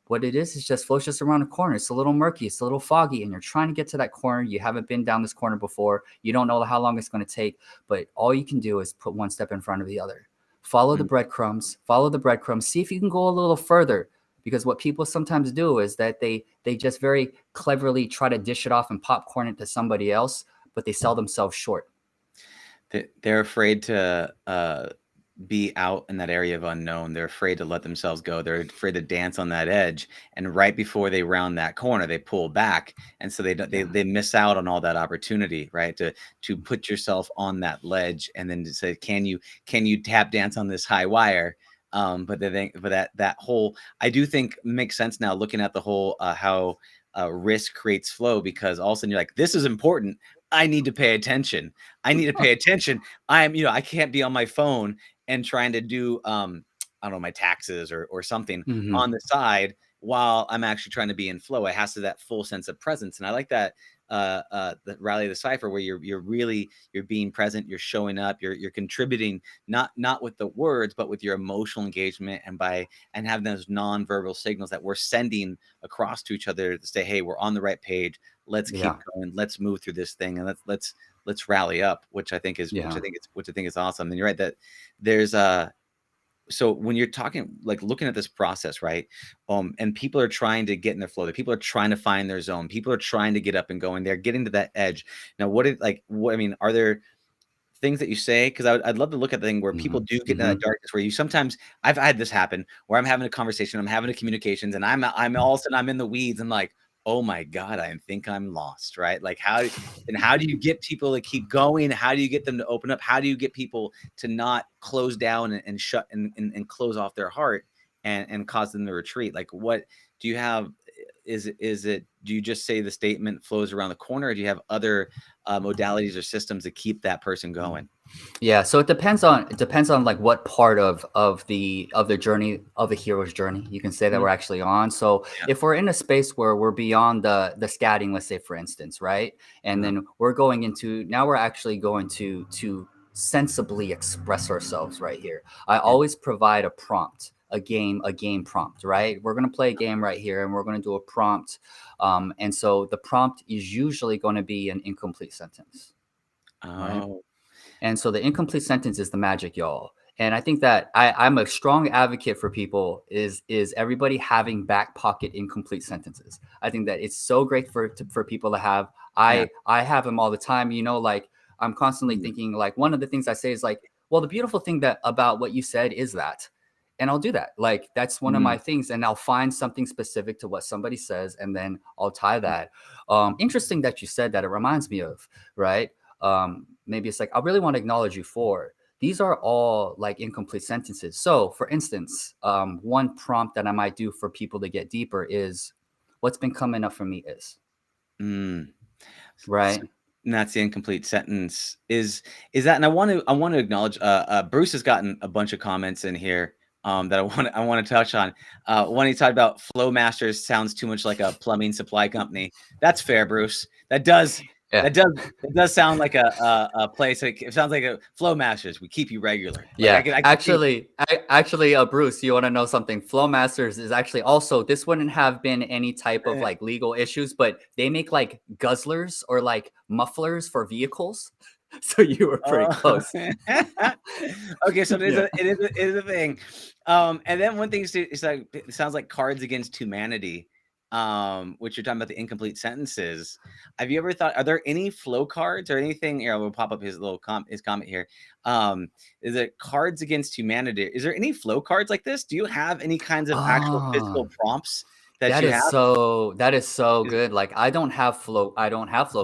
What it is just flow's just around a corner. It's a little murky. It's a little foggy, and you're trying to get to that corner. You haven't been down this corner before. You don't know how long it's going to take, but all you can do is put one step in front of the other. Follow the breadcrumbs. See if you can go a little further, because what people sometimes do is that they just very cleverly try to dish it off and popcorn it to somebody else, but they sell themselves short. They're afraid to be out in that area of unknown. They're afraid to let themselves go. They're afraid to dance on that edge. And right before they round that corner, they pull back. And so they miss out on all that opportunity, right? To put yourself on that ledge and then to say, can you tap dance on this high wire? But that whole, I do think makes sense now, looking at the whole, how risk creates flow, because all of a sudden you're like, this is important. I need to pay attention. I can't be on my phone and trying to do, I don't know, my taxes or something on the side while I'm actually trying to be in flow. It has to that full sense of presence. And I like that the Rally the Cipher, where you're being present, you're showing up, you're contributing, not with the words, but with your emotional engagement, and having those nonverbal signals that we're sending across to each other to say, hey, we're on the right page. Let's keep going. Let's move through this thing, and let's rally up, which I think is awesome. And you're right that there's so when you're talking, like looking at this process, right? And people are trying to get in their flow. People are trying to find their zone. People are trying to get up and going. They're getting to that edge. Now, are there things that you say? Because I'd love to look at the thing where people do get into that darkness, where you sometimes, I've had this happen where I'm having a conversation, I'm having a communications, and I'm all of a sudden I'm in the weeds and like, oh my God, I think I'm lost, right? Like how do you get people to keep going? How do you get them to open up? How do you get people to not close down and shut and close off their heart and cause them to retreat? Like, what do you have? Do you just say the statement flows around the corner, or do you have other modalities or systems to keep that person going? Yeah, so it depends on like what part of the journey, of the hero's journey, you can say that we're actually on. So if we're in a space where we're beyond the scatting, let's say for instance, right, and then we're actually going to sensibly express ourselves right here. I always provide a prompt, a game prompt, right? We're going to play a game right here, and we're going to do a prompt, and so the prompt is usually going to be an incomplete sentence. Right? And so the incomplete sentence is the magic, y'all. And I think that I'm a strong advocate for people is everybody having back pocket incomplete sentences. I think that it's so great for people to have. I have them all the time. Like I'm constantly thinking, like, one of the things I say is like, well, the beautiful thing about what you said is that, and I'll do that. Like, that's one of my things. And I'll find something specific to what somebody says, and then I'll tie that. Interesting that you said that. It reminds me of, right? Maybe it's like, I really want to acknowledge you for. These are all like incomplete sentences. So for instance, one prompt that I might do for people to get deeper is, what's been coming up for me is. Right. And that's the incomplete sentence. Is that, and I want to acknowledge, Bruce has gotten a bunch of comments in here that I want to touch on. One, he talked about FlowMasters sounds too much like a plumbing supply company. That's fair, Bruce. That does sound like a place. It sounds like a FlowMasters. We keep you regular. Like, actually, Bruce, you want to know something? FlowMasters is actually also, this wouldn't have been any type of like legal issues, but they make like guzzlers or like mufflers for vehicles. So you were pretty close. Okay, so it is a thing. And then one thing is, it's like, it sounds like Cards Against Humanity, which you're talking about the incomplete sentences. Have you ever thought, are there any flow cards or anything? Here, we'll pop up his little comment here. Is it Cards Against Humanity? Is there any flow cards like this? Do you have any kinds of actual physical prompts? That is so good. Like, I don't have flow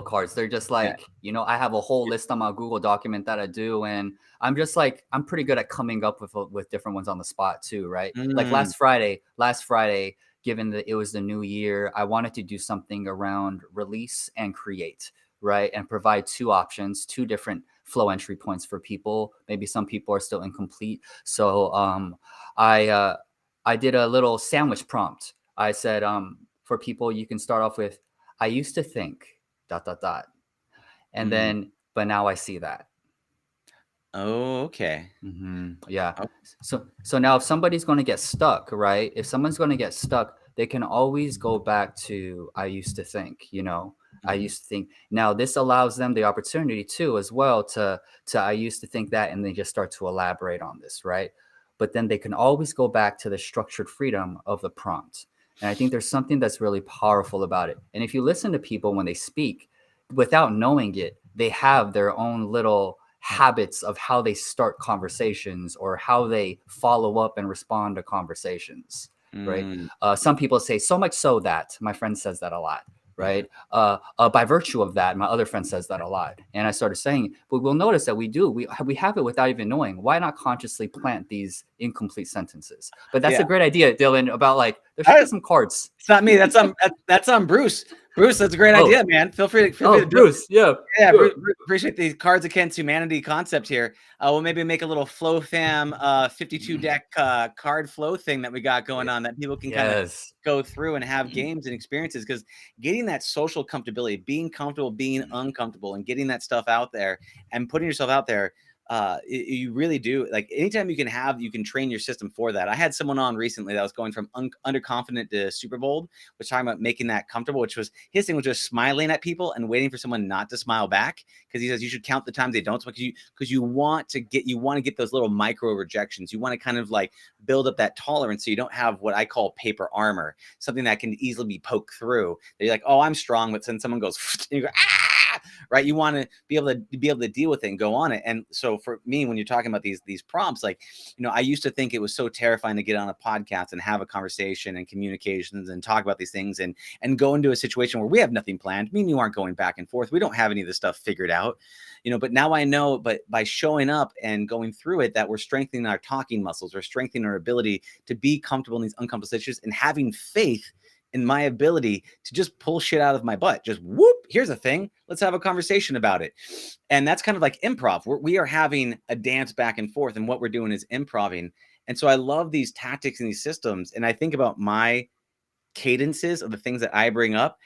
cards. They're just like, I have a whole list on my Google document that I do, and I'm just like, I'm pretty good at coming up with different ones on the spot too, right? Like last Friday, given that it was the new year, I wanted to do something around release and create, right? And provide two options, two different flow entry points for people. Maybe some people are still incomplete. So I did a little sandwich prompt. I said, for people, you can start off with, I used to think ... And then, but now I see that. Oh, okay. Yeah. So now if somebody's going to get stuck, right? If someone's going to get stuck, they can always go back to, I used to think, I used to think. Now this allows them the opportunity too, as well, to I used to think that, and they just start to elaborate on this, right? But then they can always go back to the structured freedom of the prompt. And I think there's something that's really powerful about it. And if you listen to people when they speak, without knowing it, they have their own little habits of how they start conversations or how they follow up and respond to conversations, right? Some people say, so much so that, my friend says that a lot, right? By virtue of that, my other friend says that a lot. And I started saying, but we'll notice that we have it without even knowing. Why not consciously plant these incomplete sentences? But that's a great idea, Dylan, about like, there should be some cards. It's not me. That's on Bruce. Bruce, that's a great Oh. idea, man. Feel free to jump. Bruce, yeah. Yeah, Sure. appreciate the Cards Against Humanity concept here. We'll maybe make a little FlowFam 52 deck card flow thing that we got going on that people can kind of go through and have games and experiences, because getting that social comfortability, being comfortable, being uncomfortable, and getting that stuff out there and putting yourself out there, you really do. Like, anytime you can train your system for that. I had someone on recently that was going from underconfident to super bold, which talking about making that comfortable, which was his thing, was just smiling at people and waiting for someone not to smile back, because he says you should count the times they don't smile, because you want to get those little micro rejections. You want to kind of like build up that tolerance, so you don't have what I call paper armor, something that can easily be poked through. You're like, oh, I'm strong, but then someone goes and you go, ah, right? You want to be able to deal with it and go on it. And so for me, when you're talking about these prompts, like, I used to think it was so terrifying to get on a podcast and have a conversation and communications and talk about these things and go into a situation where we have nothing planned. Me and you aren't going back and forth. We don't have any of this stuff figured out, but now I know, but by showing up and going through it, that we're strengthening our talking muscles, we're strengthening our ability to be comfortable in these uncomfortable situations, and having faith in my ability to just pull shit out of my butt. Just whoop, here's a thing. Let's have a conversation about it. And that's kind of like improv. We are having a dance back and forth, and what we're doing is improving. And so I love these tactics and these systems. And I think about my cadences of the things that I bring up,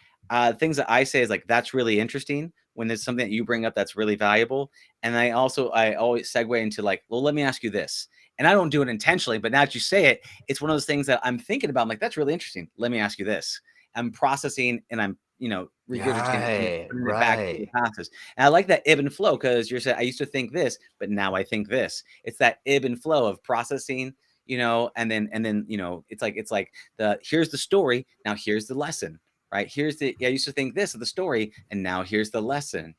things that I say is like, that's really interesting, when there's something that you bring up that's really valuable. And I always segue into like, well, let me ask you this. And I don't do it intentionally, but now that you say it, it's one of those things that I'm thinking about. I'm like, that's really interesting. Let me ask you this. I'm processing and I'm, regurgitating it back to the passes. And I like that ebb and flow, because you're saying, I used to think this, but now I think this. It's that ebb and flow of processing, and then, it's like here's the story. Now here's the lesson, right? I used to think this of the story, and now here's the lesson.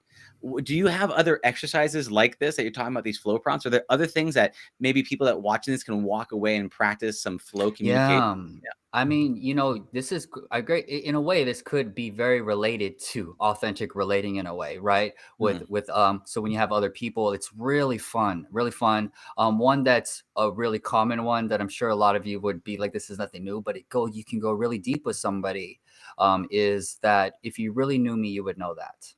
Do you have other exercises like this that you're talking about, these flow prompts? Are there other things that maybe people that watching this can walk away and practice some flow communication? Yeah. I mean, this is a great, in a way, this could be very related to authentic relating in a way, right? So when you have other people, it's really fun. One that's a really common one that I'm sure a lot of you would be like, this is nothing new, but you can go really deep with somebody, is that if you really knew me, you would know that.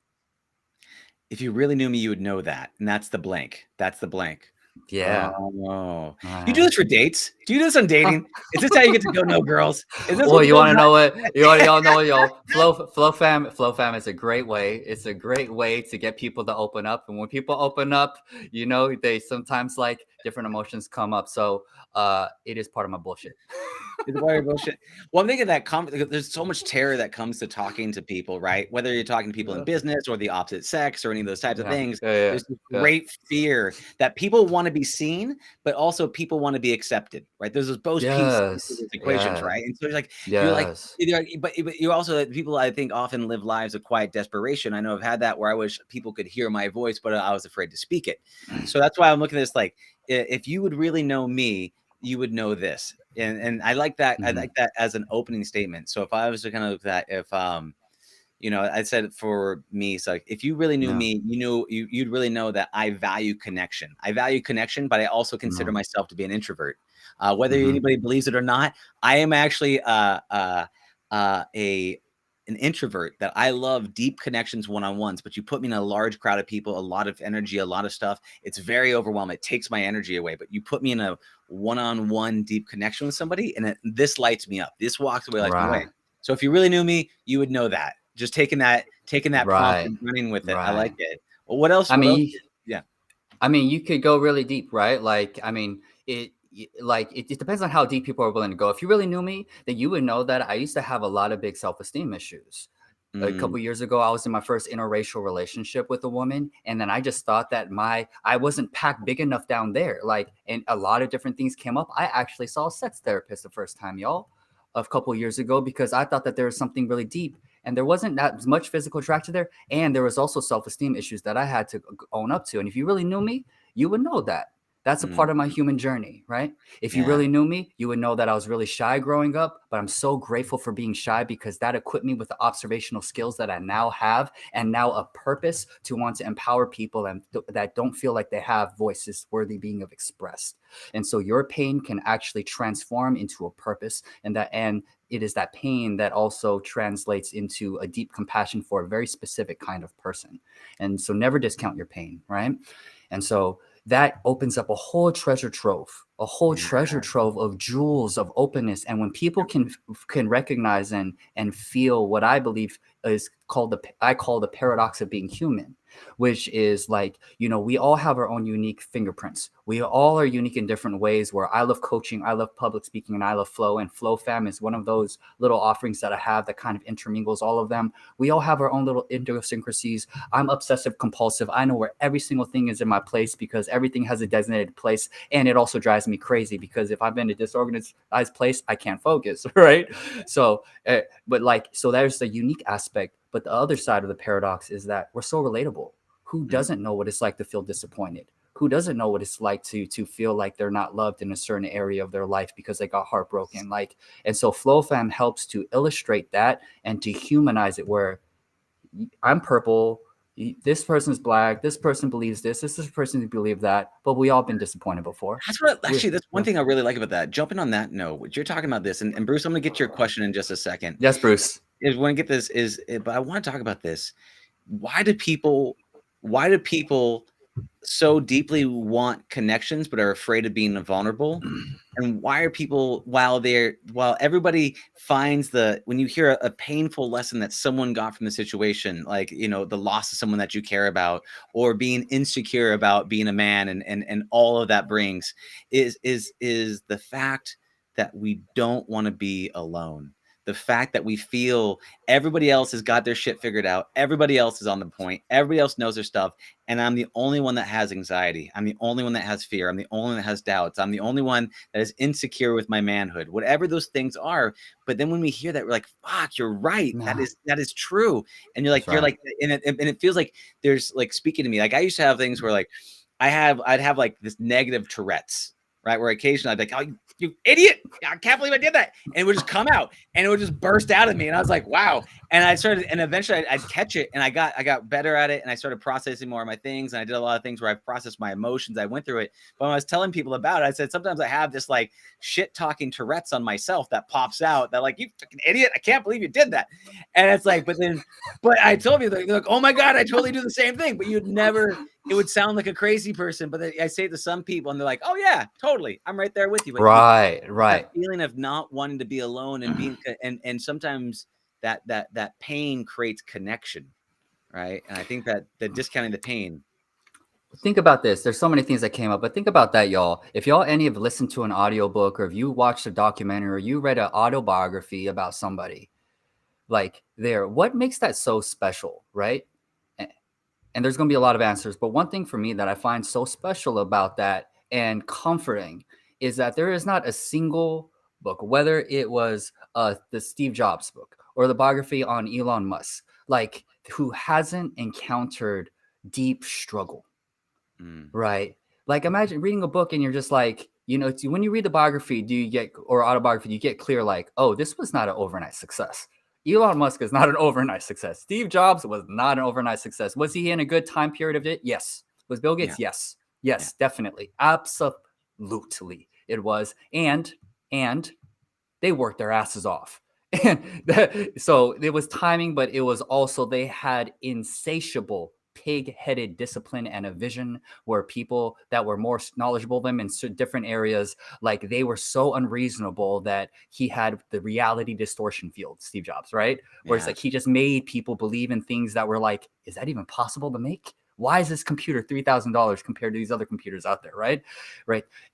If you really knew me, you would know that. And that's the blank. Yeah. Oh, you do this for dates? Do you do this on dating? Is this how you get to go know girls? Is this well, you want to know what? You all know, FlowFam is a great way. It's a great way to get people to open up. And when people open up, they sometimes like different emotions come up. So it is part of my bullshit. It's part of bullshit. Well, I'm thinking that there's so much terror that comes to talking to people, right? Whether you're talking to people in business or the opposite sex or any of those types of things, there's this great fear that people want to be seen, but also people want to be accepted, right? There's both pieces of these equations, right? And so you're like, but you also, people I think often live lives of quiet desperation. I know I've had that where I wish people could hear my voice, but I was afraid to speak it. So that's why I'm looking at this like, if you would really know me, you would know this. And I like that. I like that as an opening statement. So if I was to kind of look at that, if I said for me, so if you really knew me, you'd really know that I value connection. But I also consider myself to be an introvert. Whether anybody believes it or not, I am actually an introvert, that I love deep connections one-on-ones, but you put me in a large crowd of people, a lot of energy, a lot of stuff. It's very overwhelming. It takes my energy away, but you put me in a one-on-one deep connection with somebody, and this lights me up. This walks away, lights me away. So if you really knew me, you would know that. Just taking that prompt and running with it. I like it. Well, what else? I mean, you could go really deep, right? Like, I mean, it depends on how deep people are willing to go. If you really knew me, then you would know that I used to have a lot of big self-esteem issues. A couple of years ago, I was in my first interracial relationship with a woman, and then I just thought that I wasn't packed big enough down there. And a lot of different things came up. I actually saw a sex therapist the first time, a couple of years ago, because I thought that there was something really deep, and there wasn't that much physical attraction there, and there was also self-esteem issues that I had to own up to. And if you really knew me, you would know that. That's a part of my human journey, right? If you really knew me, you would know that I was really shy growing up, but I'm so grateful for being shy because that equipped me with the observational skills that I now have, and now a purpose to want to empower people and that don't feel like they have voices worthy being of expressed. And so your pain can actually transform into a purpose, and it is that pain that also translates into a deep compassion for a very specific kind of person. And so never discount your pain, right? And so that opens up a whole treasure trove of jewels of openness. And when people can recognize and feel what I believe is called I call the paradox of being human, which is like, we all have our own unique fingerprints. We all are unique in different ways, where I love coaching, I love public speaking, and I love flow. And FlowFam is one of those little offerings that I have that kind of intermingles all of them. We all have our own little idiosyncrasies. I'm obsessive compulsive. I know where every single thing is in my place because everything has a designated place. And it also drives me crazy because if I'm in a disorganized place, I can't focus, right? So, so there's the unique aspect. But the other side of the paradox is that we're so relatable. Who doesn't know what it's like to feel disappointed? Who doesn't know what it's like to feel like they're not loved in a certain area of their life because they got heartbroken? And so FlowFam helps to illustrate that and to humanize it, where I'm purple, this person's black, this person believes this person believes that, but we all been disappointed before. That's one thing I really like about that. Jumping on that note, what you're talking about this, and Bruce, I'm gonna get your question in just a second. Yes, Bruce. But I want to talk about this. Why do people so deeply want connections but are afraid of being vulnerable? And why are people, while everybody finds when you hear a painful lesson that someone got from the situation, like, the loss of someone that you care about, or being insecure about being a man and all of that brings is the fact that we don't want to be alone. The fact that we feel everybody else has got their shit figured out. Everybody else is on the point. Everybody else knows their stuff. And I'm the only one that has anxiety. I'm the only one that has fear. I'm the only one that has doubts. I'm the only one that is insecure with my manhood, whatever those things are. But then when we hear that, we're like, fuck, you're right. No. That is true. And you're like, and it feels like there's like speaking to me. Like I used to have things where like, I'd have like this negative Tourette's, right? Where occasionally I'd be like, oh, you idiot. I can't believe I did that. And it would just come out and it would just burst out of me. And I was like, wow. And eventually I'd catch it, and I got better at it, and I started processing more of my things. And I did a lot of things where I processed my emotions. I went through it. But when I was telling people about it, I said, sometimes I have this like shit talking Tourette's on myself that pops out that like, you fucking idiot. I can't believe you did that. And it's like, but I told you, they're like, oh my God, I totally do the same thing. But it would sound like a crazy person, but I say it to some people and they're like, oh yeah, totally. I'm right there with you. But right. That feeling of not wanting to be alone and being, and sometimes that pain creates connection. Right. And I think that discounting the pain. Think about this. There's so many things that came up, but think about that, y'all. If y'all any have listened to an audiobook, or if you watched a documentary, or you read an autobiography about somebody, what makes that so special, right? And there's going to be a lot of answers, but one thing for me that I find so special about that and comforting is that there is not a single book, whether it was the Steve Jobs book or the biography on Elon Musk, who hasn't encountered deep struggle, right? Like imagine reading a book and you're just like, when you read the biography, or autobiography, you get clear like, oh, this was not an overnight success. Elon Musk is not an overnight success. Steve Jobs was not an overnight success. Was he in a good time period of it? Yes. Was Bill Gates? Yeah. Yes, definitely. Absolutely. It was. And they worked their asses off. And so it was timing, but it was also, they had insatiable pig-headed discipline and a vision, where people that were more knowledgeable than them in different areas, like they were so unreasonable that he had the reality distortion field, Steve Jobs, right? Where it's like he just made people believe in things that were like, is that even possible to make? Why is this computer $3,000 compared to these other computers out there, right?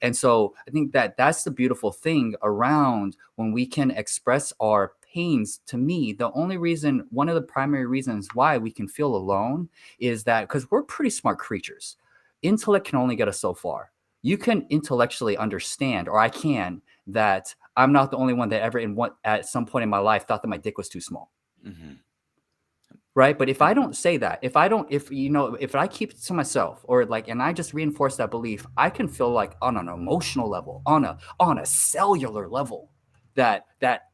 And so I think that's the beautiful thing around when we can express our pains. To me, one of the primary reasons why we can feel alone is that because we're pretty smart creatures. Intellect can only get us so far. You can intellectually understand, or I can, that I'm not the only one that ever at some point in my life thought that my dick was too small. Mm-hmm. Right. But if I don't say that, if I keep it to myself or like, and I just reinforce that belief, I can feel like on an emotional level, on a cellular level that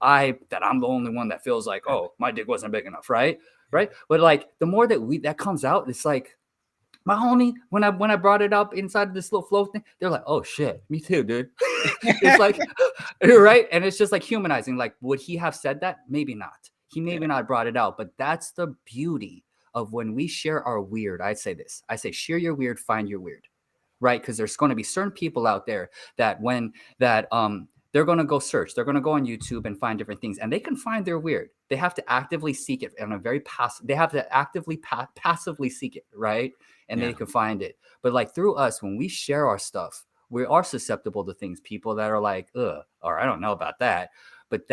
I'm the only one that feels like, oh, my dick wasn't big enough. Right. Right. But like the more that comes out, it's like my homie, when I brought it up inside of this little flow thing, they're like, oh shit, me too, dude. It's like, right. And it's just like humanizing. Like, would he have said that? Maybe not. He maybe not brought it out, but that's the beauty of when we share our weird. I say share your weird, find your weird, right? Because there's going to be certain people out there that they're going to go search, they're going to go on YouTube and find different things, and they can find their weird. They have to actively seek it in a very passive. They have to actively passively seek it, right? And they can find it. But like through us, when we share our stuff, we are susceptible to things. People that are like, ugh, or I don't know about that. But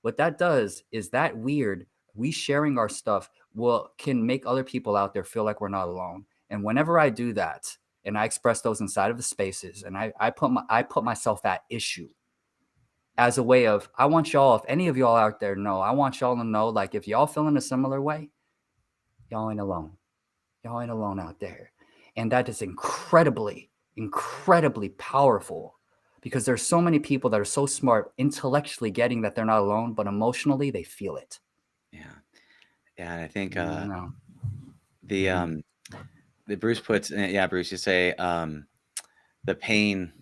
what that does is that weird, we sharing our stuff can make other people out there feel like we're not alone. And whenever I do that, and I express those inside of the spaces, and I put myself at issue as a way of, I want y'all, if any of y'all out there know, I want y'all to know, like, if y'all feeling a similar way, y'all ain't alone. Y'all ain't alone out there. And that is incredibly, incredibly powerful, because there's so many people that are so smart intellectually getting that they're not alone, but emotionally they feel it. Yeah. And I think No. the Bruce puts, Bruce, you say the pain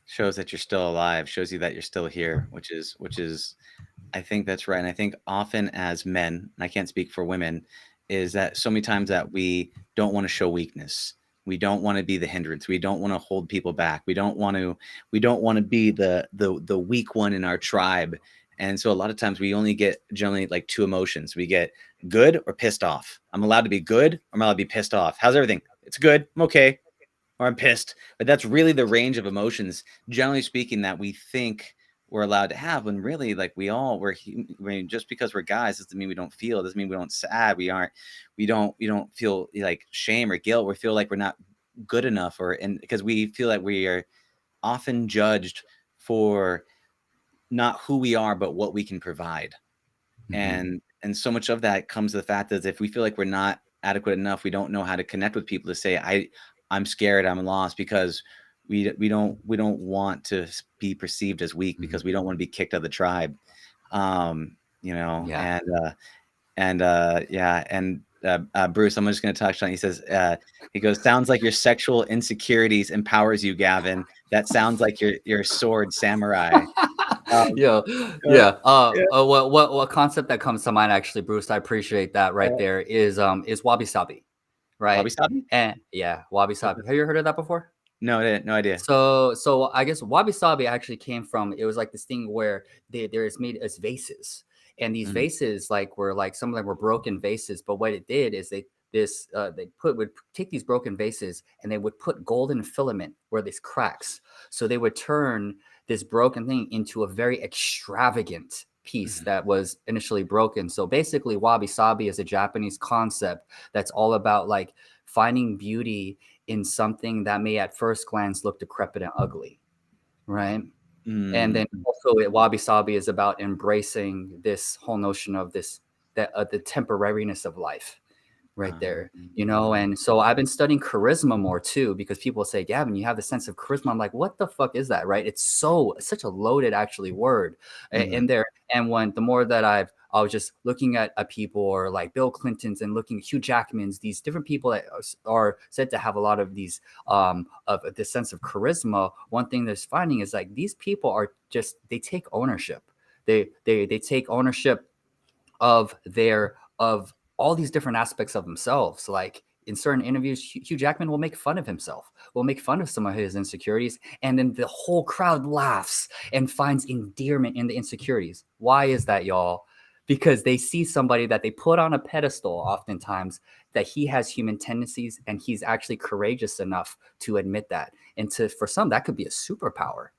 shows that you're still alive, shows you that you're still here, which is I think that's right. And I think often as men, and I can't speak for women, is that so many times that we don't want to show weakness. We don't want to be the hindrance. We don't want to hold people back. We don't want to be the weak one in our tribe. And so a lot of times we only get generally like two emotions. We get good or pissed off. I'm allowed to be good, or I'm allowed to be pissed off. How's everything? It's good. I'm okay. Or I'm pissed. But that's really the range of emotions, generally speaking, that we think we're allowed to have, when really, like, just because we're guys doesn't mean we don't feel, doesn't mean we don't sad, we don't feel like shame or guilt, we feel like we're not good enough, and because we feel like we are often judged for not who we are but what we can provide. And so much of that comes to the fact that if we feel like we're not adequate enough, we don't know how to connect with people to say, I'm scared, I'm lost, because we don't want to be perceived as weak, because we don't want to be kicked out of the tribe. Bruce, I'm just going to touch on, he says, he goes, sounds like your sexual insecurities empowers you, Gavin. That sounds like your sword samurai. What concept that comes to mind, actually, Bruce, I appreciate that right there, is Wabi-Sabi, right? Wabi-Sabi? And Wabi-Sabi. Have you heard of that before? No idea. So I guess Wabi-Sabi actually came from, it was like this thing where there's made as vases, and these vases were like, some of them were broken vases, but what it did is they would take these broken vases and they would put golden filament where there's cracks, so they would turn this broken thing into a very extravagant piece that was initially broken. So basically, Wabi-Sabi is a Japanese concept that's all about like finding beauty in something that may at first glance look decrepit and ugly, right? And then also Wabi-Sabi is about embracing this whole notion of the temporariness of life, right there, and so I've been studying charisma more too, because people say, Gavin, you have the sense of charisma. I'm like, what the fuck is that, right? It's such a loaded actually word in there. And when the more that I was just looking at people, or like Bill Clinton's, and looking at Hugh Jackman's, these different people that are said to have a lot of these of this sense of charisma, one thing that's finding is like these people are just, they take ownership. They take ownership of all these different aspects of themselves. Like in certain interviews, Hugh Jackman will make fun of himself, will make fun of some of his insecurities, and then the whole crowd laughs and finds endearment in the insecurities. Why is that, y'all? Because they see somebody that they put on a pedestal oftentimes, that he has human tendencies, and he's actually courageous enough to admit that. And for some, that could be a superpower,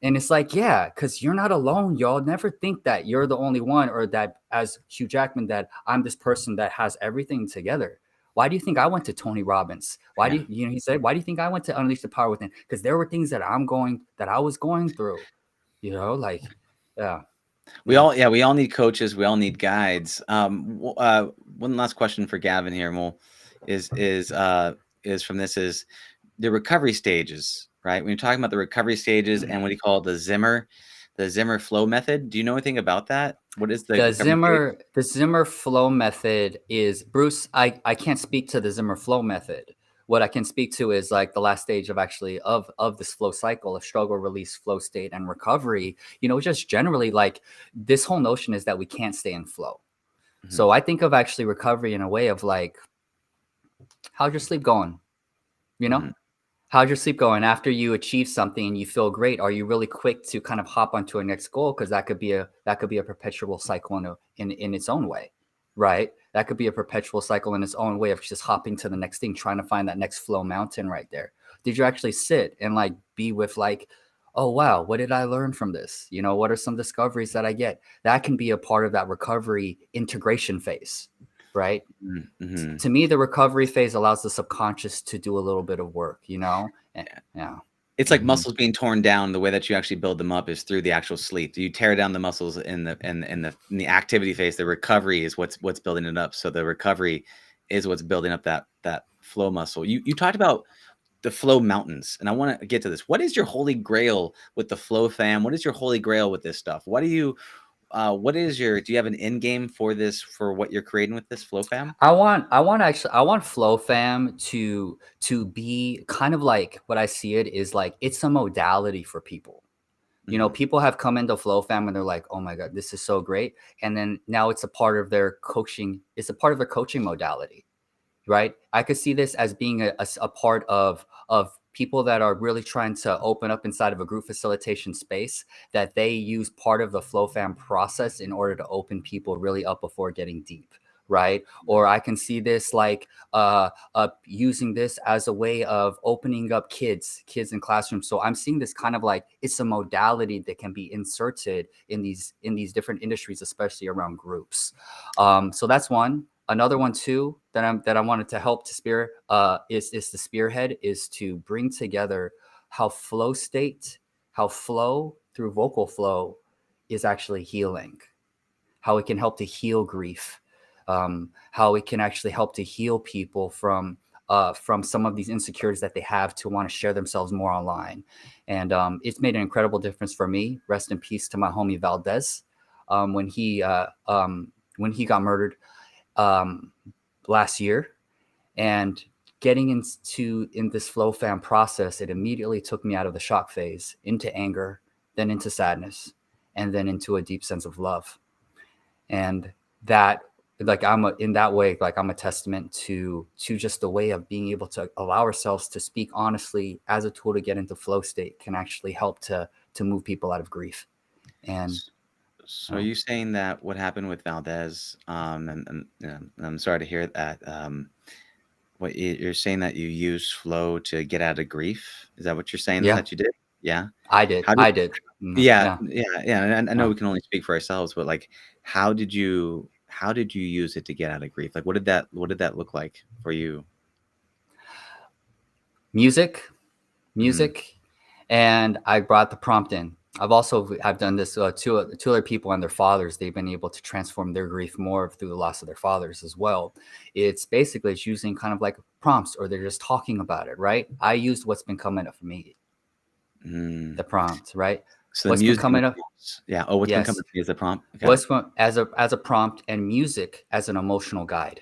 And it's like, because you're not alone, y'all. Never think that you're the only one, or that, as Hugh Jackman, that I'm this person that has everything together. Why do you think I went to Tony Robbins? Why do he said, why do you think I went to Unleash the Power Within? Because there were things that I was going through, We all need coaches. We all need guides. One last question for Gavin here, Mo, is from this is the recovery stages, right? When you're talking about the recovery stages and what do you call it, the Zimmer flow method? Do you know anything about that? What is the recovery stage? The Zimmer flow method is, Bruce, I can't speak to the Zimmer flow method. What I can speak to is like the last stage of this flow cycle, of struggle, release, flow state, and recovery. Just generally, like, this whole notion is that we can't stay in flow. Mhm. So I think of actually recovery in a way of like, how's your sleep going? Mhm. How's your sleep going after you achieve something and you feel great? Are you really quick to kind of hop onto a next goal? Because that could be a perpetual cycle in its own way, right? That could be a perpetual cycle in its own way of just hopping to the next thing, trying to find that next flow mountain right there. Did you actually sit and like be with like, oh wow, what did I learn from this? What are some discoveries that I get? That can be a part of that recovery integration phase, right? Mhm. To me, the recovery phase allows the subconscious to do a little bit of work, Yeah. It's like Mhm. muscles being torn down. The way that you actually build them up is through the actual sleep. You tear down the muscles in the activity phase. The recovery is what's building it up. So the recovery is what's building up that flow muscle. You talked about the flow mountains, and I want to get to this. What is your holy grail with the FlowFam? What is your holy grail with this stuff? Do you have an end game for this, for what you're creating with this FlowFam? I want FlowFam to be kind of like, what I see it is like, it's a modality for people. Mhm. People have come into FlowFam and they're like, oh my God, this is so great. And then now it's a part of their coaching. It's a part of their coaching modality, right? I could see this as being a part of people that are really trying to open up inside of a group facilitation space, that they use part of the FlowFam process in order to open people really up before getting deep, right? Or I can see this like using this as a way of opening up kids in classrooms. So I'm seeing this kind of like, it's a modality that can be inserted in these different industries, especially around groups. So that's one. Another one too that I wanted to help to spear is the spearhead, is to bring together how flow through vocal flow is actually healing, how it can help to heal grief, how it can actually help to heal people from some of these insecurities that they have to want to share themselves more online. And it's made an incredible difference for me. Rest in peace to my homie Valdez, when he got murdered last year. And getting in this FlowFam process, it immediately took me out of the shock phase into anger, then into sadness, and then into a deep sense of love. And that, like, in that way, like, I'm a testament to just the way of being able to allow ourselves to speak honestly as a tool to get into flow state can actually help to move people out of grief. And So are you saying that what happened with Valdez, and I'm sorry to hear that, what you're saying, that you use flow to get out of grief? Is that what you're saying yeah, that you did? Yeah. I did. How did I did. Yeah, Yeah. yeah. And I know Yeah. we can only speak for ourselves, but like, how did you use it to get out of grief? Like, what did that look like for you? Music. Mhm. And I brought the prompt in. I've done this two other people and their fathers. They've been able to transform their grief more through the loss of their fathers as well. It's using kind of like prompts, or they're just talking about it, right? I used what's been coming up for me, Mm. the prompt, right? So the What's been music and the coming up? prompts. Yeah. Oh, what's been coming Yes. to me as a prompt? Okay. What's as a prompt, and music as an emotional guide.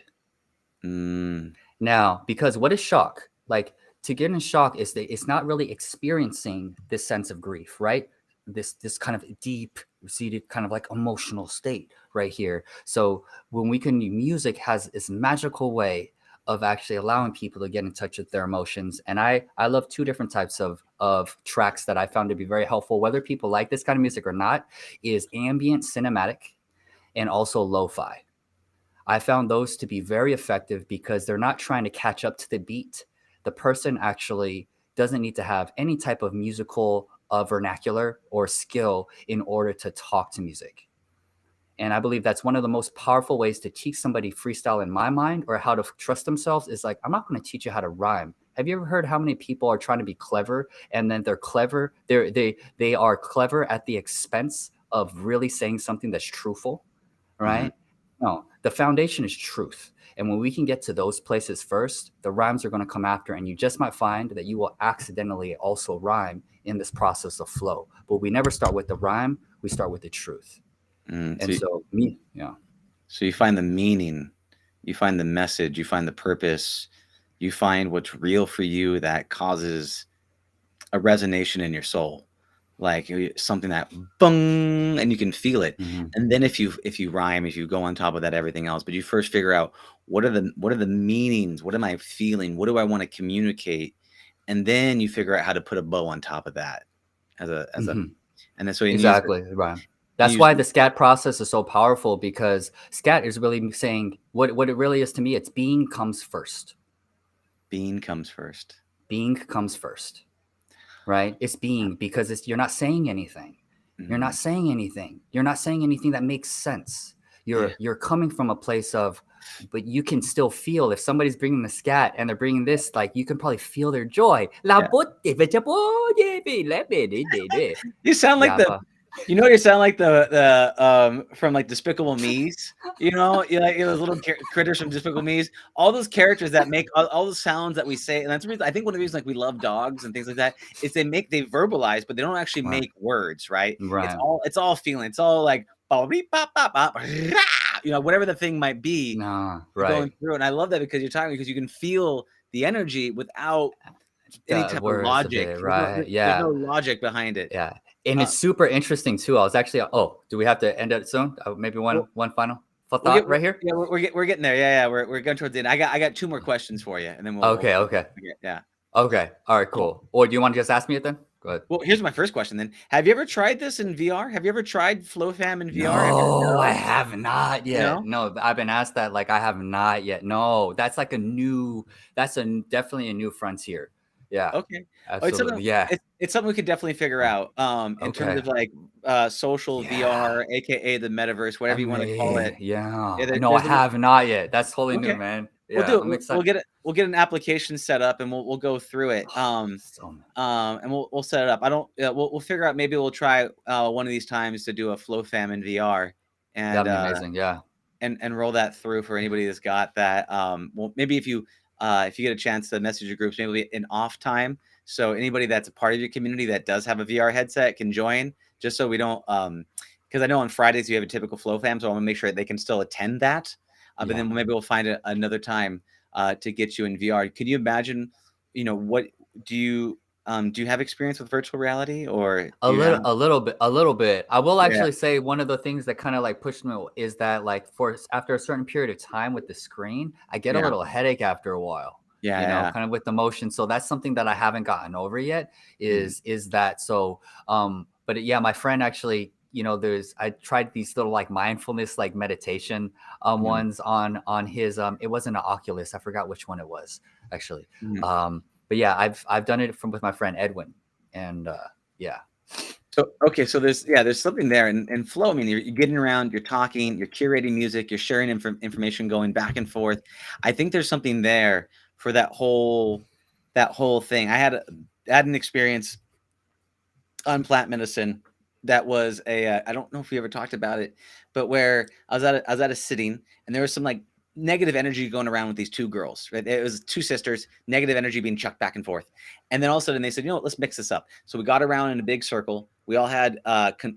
Mm. Now, because what is shock? Like, to get in shock is that it's not really experiencing this sense of grief, right? This kind of deep seated kind of like emotional state right here. So when music has this magical way of actually allowing people to get in touch with their emotions. And I love two different types of tracks that I found to be very helpful, whether people like this kind of music or not, is ambient cinematic and also lo-fi. I found those to be very effective because they're not trying to catch up to the beat. The person actually doesn't need to have any type of musical vernacular or skill in order to talk to music. And I believe that's one of the most powerful ways to teach somebody freestyle, in my mind, or how to trust themselves, is like, I'm not going to teach you how to rhyme. Have you ever heard how many people are trying to be clever, and then they're clever? They are clever at the expense of really saying something that's truthful, Mm-hmm. right? No, the foundation is truth. And when we can get to those places first, the rhymes are going to come after. And you just might find that you will accidentally also rhyme in this process of flow. But we never start with the rhyme, we start with the truth. And so, So you find the meaning, you find the message, you find the purpose, you find what's real for you that causes a resonation in your soul. Like something that bung, and you can feel it. And then if you rhyme, if you go on top of that, everything else, but you first figure out what are the meanings, what am I feeling, what do I want to communicate, and then you figure out how to put a bow on top of that as a and then so exactly right. That's why the scat process is so powerful, because scat is really saying what it really is to me. It's being comes first. Being comes first. Being comes first. Right? It's being, because you're not saying anything. You're not saying anything. You're not saying anything that makes sense. You're coming from a place of, but you can still feel if somebody's bringing the scat and they're bringing this, like you can probably feel their joy. You sound like you sound like the from like Despicable Me's. You know those little critters from Despicable Me's. All those characters that make all the sounds that we say, and that's the reason I think one of the reasons like we love dogs and things like that is they verbalize, but they don't actually make words, right? It's all feeling. It's all like whatever the thing might be going through. And I love that because you can feel the energy without any type of logic, right? There's no logic behind it. Yeah. And it's super interesting too. I was actually, do we have to end it soon? Maybe one final thought right here. Yeah, we're getting there. Yeah, we're going towards the end. I got two more questions for you, and then we'll. Okay. Yeah. Okay. All right. Cool. Or do you want to just ask me it then? Go ahead. Well, here's my first question then. Have you ever tried this in VR? Have you ever tried FlowFam in VR? No, I have not yet. No, I've been asked that. Like, I have not yet. No, that's like definitely a new frontier. Yeah. Okay. Absolutely. It's something we could definitely figure out. In terms of like social VR, aka the metaverse, whatever you want to call it. Yeah. No, I have not yet. That's totally new, man. Yeah, I'm excited. We'll get an application set up and we'll go through it. And we'll set it up. We'll figure out, maybe we'll try one of these times to do a FlowFam in VR, and that'd be amazing. Yeah. And roll that through for anybody that's got that. Well, maybe if you get a chance to message your groups, maybe in off time, so anybody that's a part of your community that does have a VR headset can join, just so we don't, because I know on Fridays you have a typical FlowFam, so I want to make sure they can still attend that. But then maybe we'll find another time to get you in VR. Can you imagine, what do you have experience with virtual reality, or a little bit? I will actually say one of the things that kind of like pushed me is that, like, after a certain period of time with the screen, I get a little headache after a while. Kind of with the motion. So that's something that I haven't gotten over yet. Is that so? But yeah, my friend actually, I tried these little like mindfulness, like meditation ones on his it wasn't an Oculus. I forgot which one it was actually. But yeah, I've done it with my friend Edwin, and So there's something there in flow. I mean, you're getting around, you're talking, you're curating music, you're sharing information, going back and forth. I think there's something there for that whole thing. I had an experience on plant medicine that was I don't know if we ever talked about it, but where I was at a sitting, and there was some like negative energy going around with these two girls, right? It was two sisters, negative energy being chucked back and forth. And then all of a sudden they said, let's mix this up. So we got around in a big circle. We all had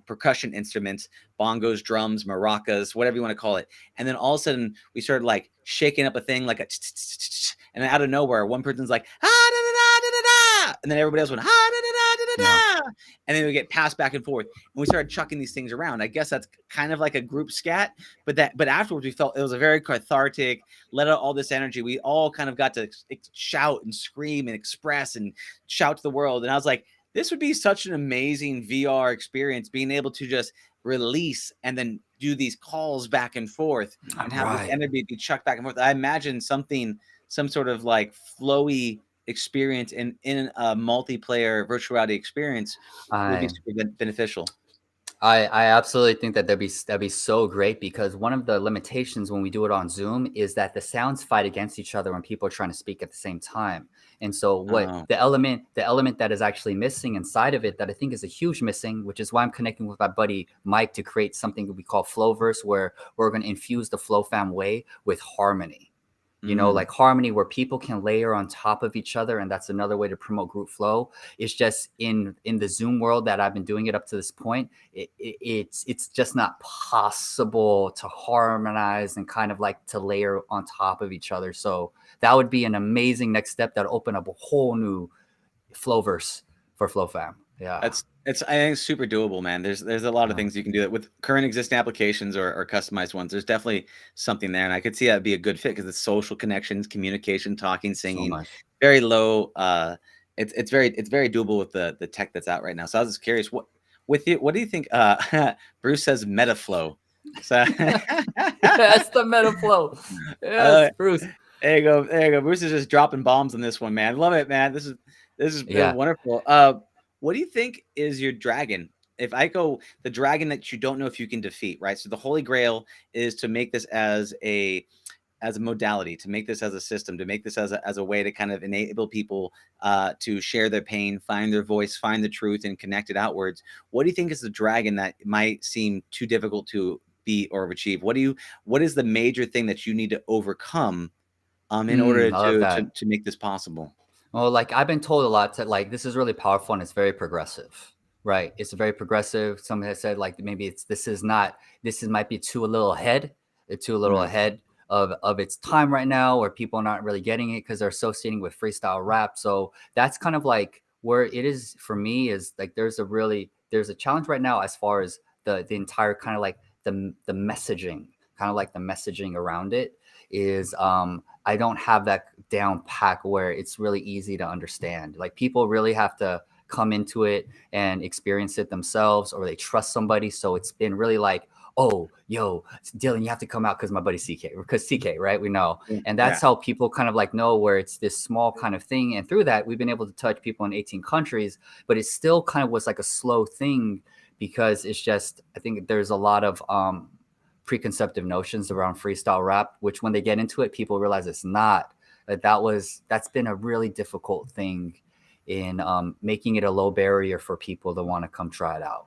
percussion instruments, bongos, drums, maracas, whatever you want to call it. And then all of a sudden we started like shaking up a thing like and then out of nowhere, one person's like, and then everybody else went, and then we get passed back and forth, and we started chucking these things around. I guess that's kind of like a group scat, but afterwards we felt it was a very cathartic, let out all this energy. We all kind of got to shout and scream and express and shout to the world. And I was like, this would be such an amazing VR experience, being able to just release and then do these calls back and forth and have this energy be chucked back and forth. I imagine some sort of like flowy experience in a multiplayer virtual reality experience would be super beneficial. I absolutely think that that'd be so great, because one of the limitations when we do it on Zoom is that the sounds fight against each other when people are trying to speak at the same time. And so what Oh, the element that is actually missing inside of it, that I think is a huge missing, which is why I'm connecting with my buddy Mike to create something that we call Flowverse, where we're going to infuse the FlowFam way with harmony. mm, Like harmony, where people can layer on top of each other, and that's another way to promote group flow. It's just in the Zoom world that I've been doing it up to this point, it's just not possible to harmonize and kind of like to layer on top of each other. So that would be an amazing next step that open up a whole new flowverse for FlowFam. Yeah. it's I think it's super doable, man. There's a lot of Yeah. things you can do that with current existing applications or customized ones. There's definitely something there, and I could see that'd be a good fit because it's social connections, communication, talking, So singing, much. very low. It's very doable with the tech that's out right now. So I was just curious, what do you think? Bruce says Metaflow. So That's the meta flow. uh, Yes, Bruce. there you go. There you go. Bruce is just dropping bombs on this one, man. Love it, man. This is Yeah. wonderful. What do you think is your dragon? If I go the dragon that you don't know if you can defeat, right? So the Holy Grail is to make this as a modality, to make this as a system, to make this as a way to kind of enable people to share their pain, find their voice, find the truth, and connect it outwards. What do you think is the dragon that might seem too difficult to beat or achieve? What is the major thing that you need to overcome in order I love to that. make this possible? Well, like I've been told a lot that like this is really powerful and it's very progressive, right? It's very progressive. Someone has said like maybe this might be too a little ahead, too a little Mm, ahead of its time right now, where people are not really getting it because they're associating with freestyle rap. So that's kind of like where it is for me, is like there's a challenge right now as far as the entire kind of like the messaging, kind of like the messaging around it is I don't have that down pack where it's really easy to understand. Like people really have to come into it and experience it themselves, or they trust somebody. So it's been really like, oh, yo, Dylan, you have to come out because my buddy CK, because CK, right? We know. yeah. And Yeah. that's how people kind of like know where it's this small kind of thing. And through that, we've been able to touch people in 18 countries, but it still kind of was like a slow thing, because it's just, I think there's a lot of preconceptive notions around freestyle rap, which when they get into it, people realize it's not. That's been a really difficult thing in making it a low barrier for people to want to come try it out.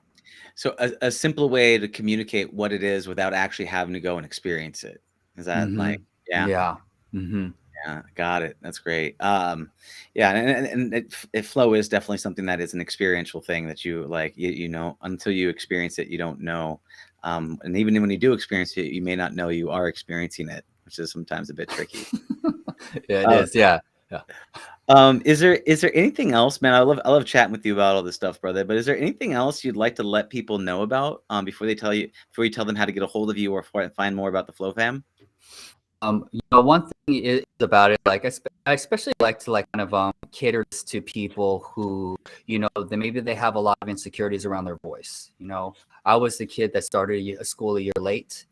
So a simple way to communicate what it is without actually having to go and experience it. Is that Hmm. like, yeah, Yeah. Hmm. yeah, got it. That's great. Yeah, and flow is definitely something that is an experiential thing that you like, until you experience it, you don't know. And even when you do experience it, you may not know you are experiencing it, which is sometimes a bit tricky. Yeah, it Uh, is. Yeah. Yeah. is there anything else, man? I love chatting with you about all this stuff, brother. But is there anything else you'd like to let people know about before you tell them how to get a hold of you or find more about the Flow Fam? One thing is about it, like I especially like to like kind of cater this to people who, maybe they have a lot of insecurities around their voice. I was the kid that started a school a year late.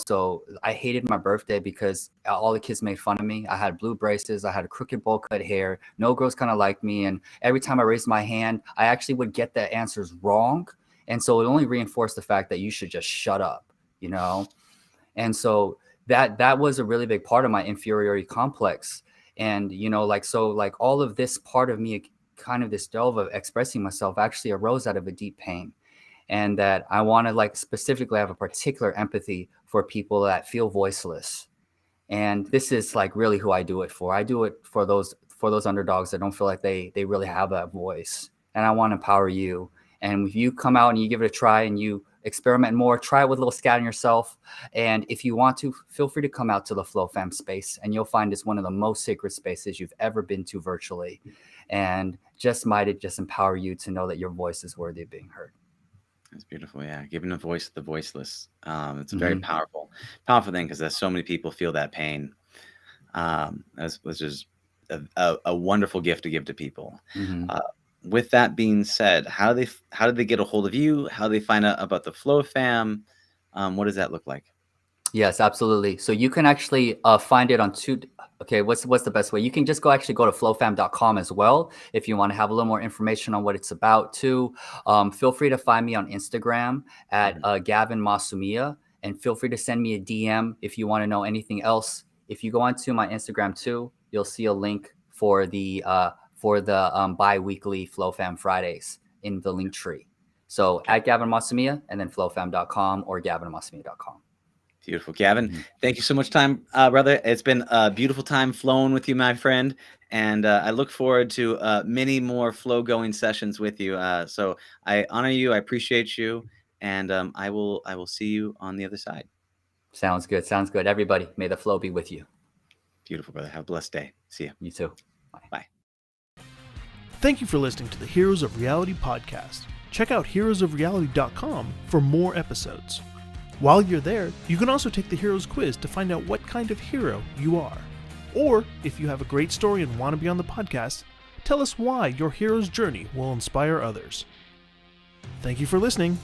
So I hated my birthday because all the kids made fun of me. I had blue braces, I had a crooked bowl cut hair. No girls kind of liked me, and every time I raised my hand, I actually would get the answers wrong, and so it only reinforced the fact that you should just shut up. You know, and so that was a really big part of my inferiority complex. And like all of this part of me, kind of this delve of expressing myself, actually arose out of a deep pain, and that I want to like specifically have a particular empathy for people that feel voiceless. And this is like really who I do it for. I do it for those underdogs that don't feel like they really have that voice. And I want to empower you. And if you come out and you give it a try and you experiment more, try it with a little scatting yourself. And if you want to, feel free to come out to the FlowFam space, and you'll find it's one of the most sacred spaces you've ever been to virtually. And might it just empower you to know that your voice is worthy of being heard. That's beautiful. Yeah, giving a voice to the voiceless. It's a very Mm-hmm. powerful thing because there's so many people feel that pain. Which is a wonderful gift to give to people. Mm-hmm. With that being said, how did they get a hold of you? How do they find out about the Flow Fam? What does that look like? Yes, absolutely. So you can actually find it on two. Okay, what's the best way? You can just go to flowfam.com as well if you want to have a little more information on what it's about too. Feel free to find me on Instagram at Gavin Masumiya, and feel free to send me a DM if you want to know anything else. If you go onto my Instagram too, you'll see a link for the bi-weekly FlowFam Fridays in the link tree. So at Gavin Masumiya and then flowfam.com or gavinmasumiya.com. Beautiful. Gavin, thank you so much time, brother. It's been a beautiful time flowing with you, my friend. And I look forward to many more flow going sessions with you. So I honor you. I appreciate you. And I will see you on the other side. Sounds good. Sounds good. Everybody, may the flow be with you. Beautiful, brother. Have a blessed day. See you. You too. Bye. Thank you for listening to the Heroes of Reality podcast. Check out heroesofreality.com for more episodes. While you're there, you can also take the Heroes Quiz to find out what kind of hero you are. Or, if you have a great story and want to be on the podcast, tell us why your hero's journey will inspire others. Thank you for listening.